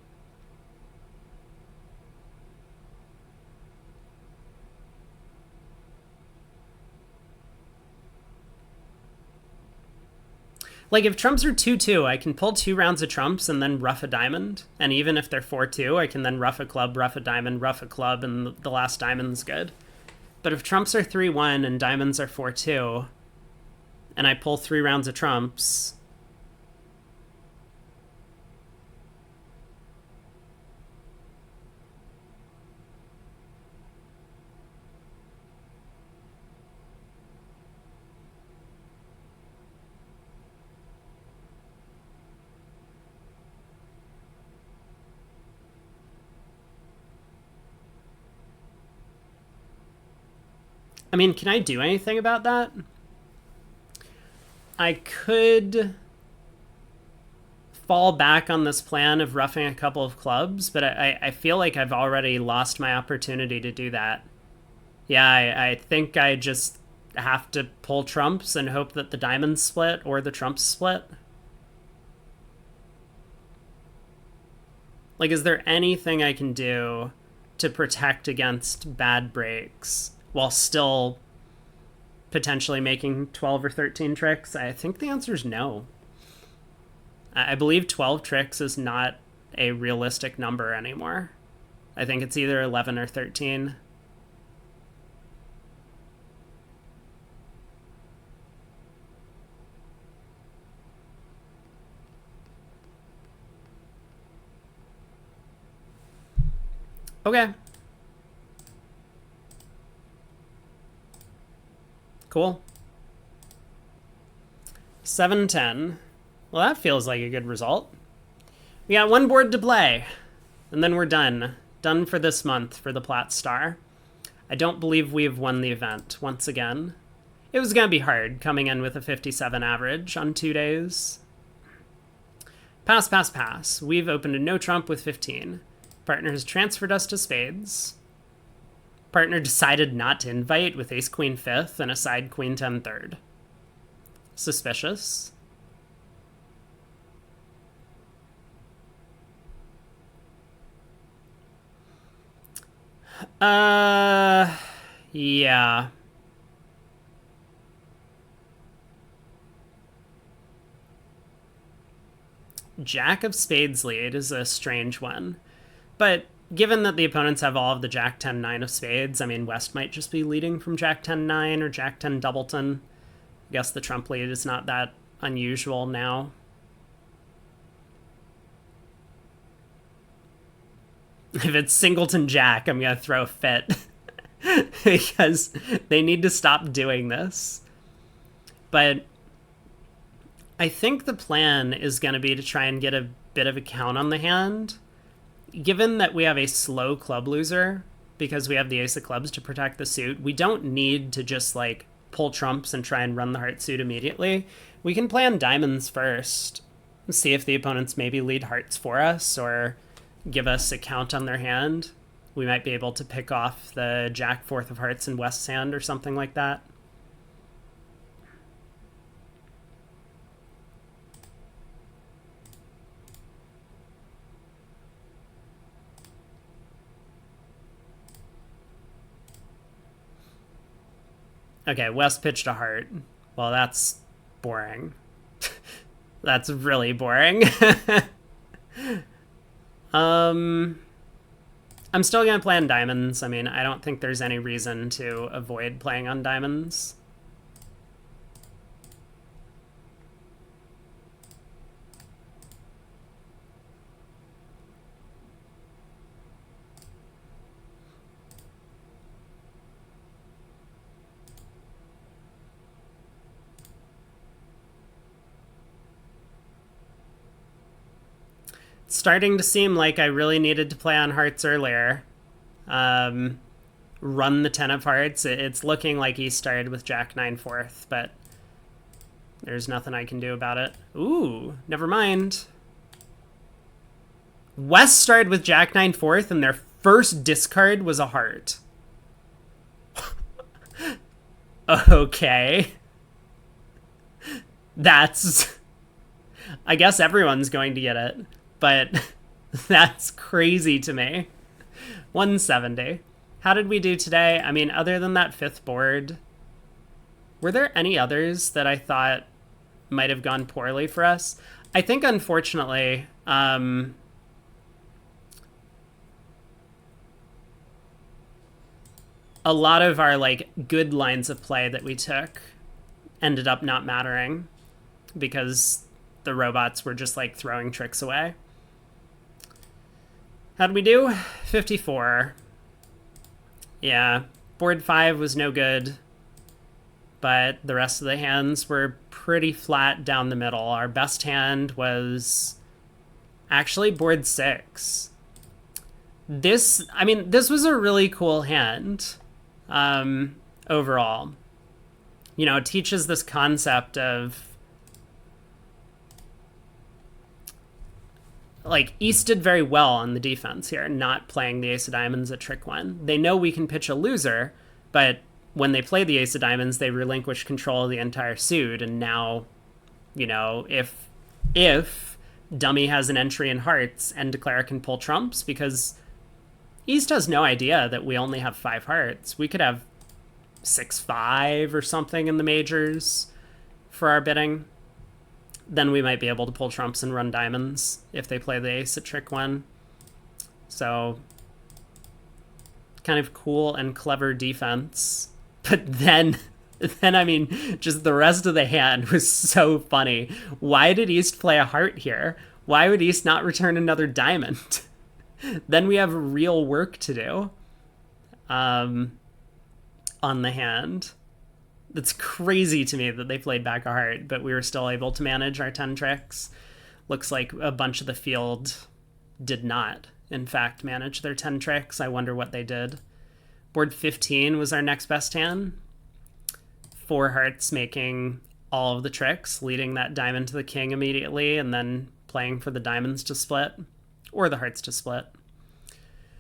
Speaker 1: like, if trumps are 2-2, I can pull 2 rounds of trumps and then rough a diamond. And even if they're 4-2, I can then rough a club, rough a diamond, rough a club, and the last diamond's good. But if trumps are 3-1 and diamonds are 4-2, and I pull 3 rounds of trumps, I mean, can I do anything about that? I could fall back on this plan of roughing a couple of clubs, but I feel like I've already lost my opportunity to do that. Yeah, I think I just have to pull trumps and hope that the diamonds split or the trumps split. Like, is there anything I can do to protect against bad breaks while still potentially making 12 or 13 tricks? I think the answer is no. I believe 12 tricks is not a realistic number anymore. I think it's either 11 or 13. Okay. Cool. 7-10. Well, that feels like a good result. We got 1 board to play, and then we're done. Done for this month for the Plat Star. I don't believe we have won the event once again. It was going to be hard coming in with a 57 average on 2 days. Pass, pass, pass. We've opened a no trump with 15. Partner has transferred us to spades. Partner decided not to invite with ace queen 5th and a side queen 10 3rd. Suspicious. Yeah. Jack of spades lead is a strange one. But given that the opponents have all of the Jack 10 9 of spades, I mean, West might just be leading from Jack 10 9 or Jack 10 doubleton. I guess the trump lead is not that unusual now. If it's singleton Jack, I'm going to throw a fit. Because they need to stop doing this. But I think the plan is going to be to try and get a bit of a count on the hand. Given that we have a slow club loser, because we have the ace of clubs to protect the suit, we don't need to just like pull trumps and try and run the heart suit immediately. We can play on diamonds first, see if the opponents maybe lead hearts for us or give us a count on their hand. We might be able to pick off the Jack fourth of hearts in West's hand or something like that. Okay, West pitched a heart. Well, that's boring. That's really boring. I'm still going to play on diamonds. I mean, I don't think there's any reason to avoid playing on diamonds. Starting to seem like I really needed to play on hearts earlier. Run the 10 of hearts. It's looking like he started with Jack 9 fourth, but there's nothing I can do about it. Ooh, never mind. West started with Jack 9 fourth, and their first discard was a heart. Okay. That's... I guess everyone's going to get it. But that's crazy to me. 170. How did we do today? I mean, other than that fifth board, were there any others that I thought might have gone poorly for us? I think, unfortunately, a lot of our like good lines of play that we took ended up not mattering because the robots were just like throwing tricks away. How'd we do? 54. Yeah, board 5 was no good, but the rest of the hands were pretty flat down the middle. Our best hand was actually board 6. This was a really cool hand, overall. You know, it teaches this concept of like, East did very well on the defense here, not playing the ace of diamonds a trick one. They know we can pitch a loser, but when they play the ace of diamonds, they relinquish control of the entire suit, and now, you know, if Dummy has an entry in hearts, and Declare can pull trumps, because East has no idea that we only have 5 hearts. We could have 6-5 or something in the majors for our bidding. Then we might be able to pull trumps and run diamonds if they play the ace at trick 1. So, kind of cool and clever defense. But then I mean, just the rest of the hand was so funny. Why did East play a heart here? Why would East not return another diamond? Then we have real work to do on the hand. It's crazy to me that they played back a heart, but we were still able to manage our 10 tricks. Looks like a bunch of the field did not, in fact, manage their 10 tricks. I wonder what they did. Board 15 was our next best hand. 4 hearts making all of the tricks, leading that diamond to the king immediately, and then playing for the diamonds to split, or the hearts to split.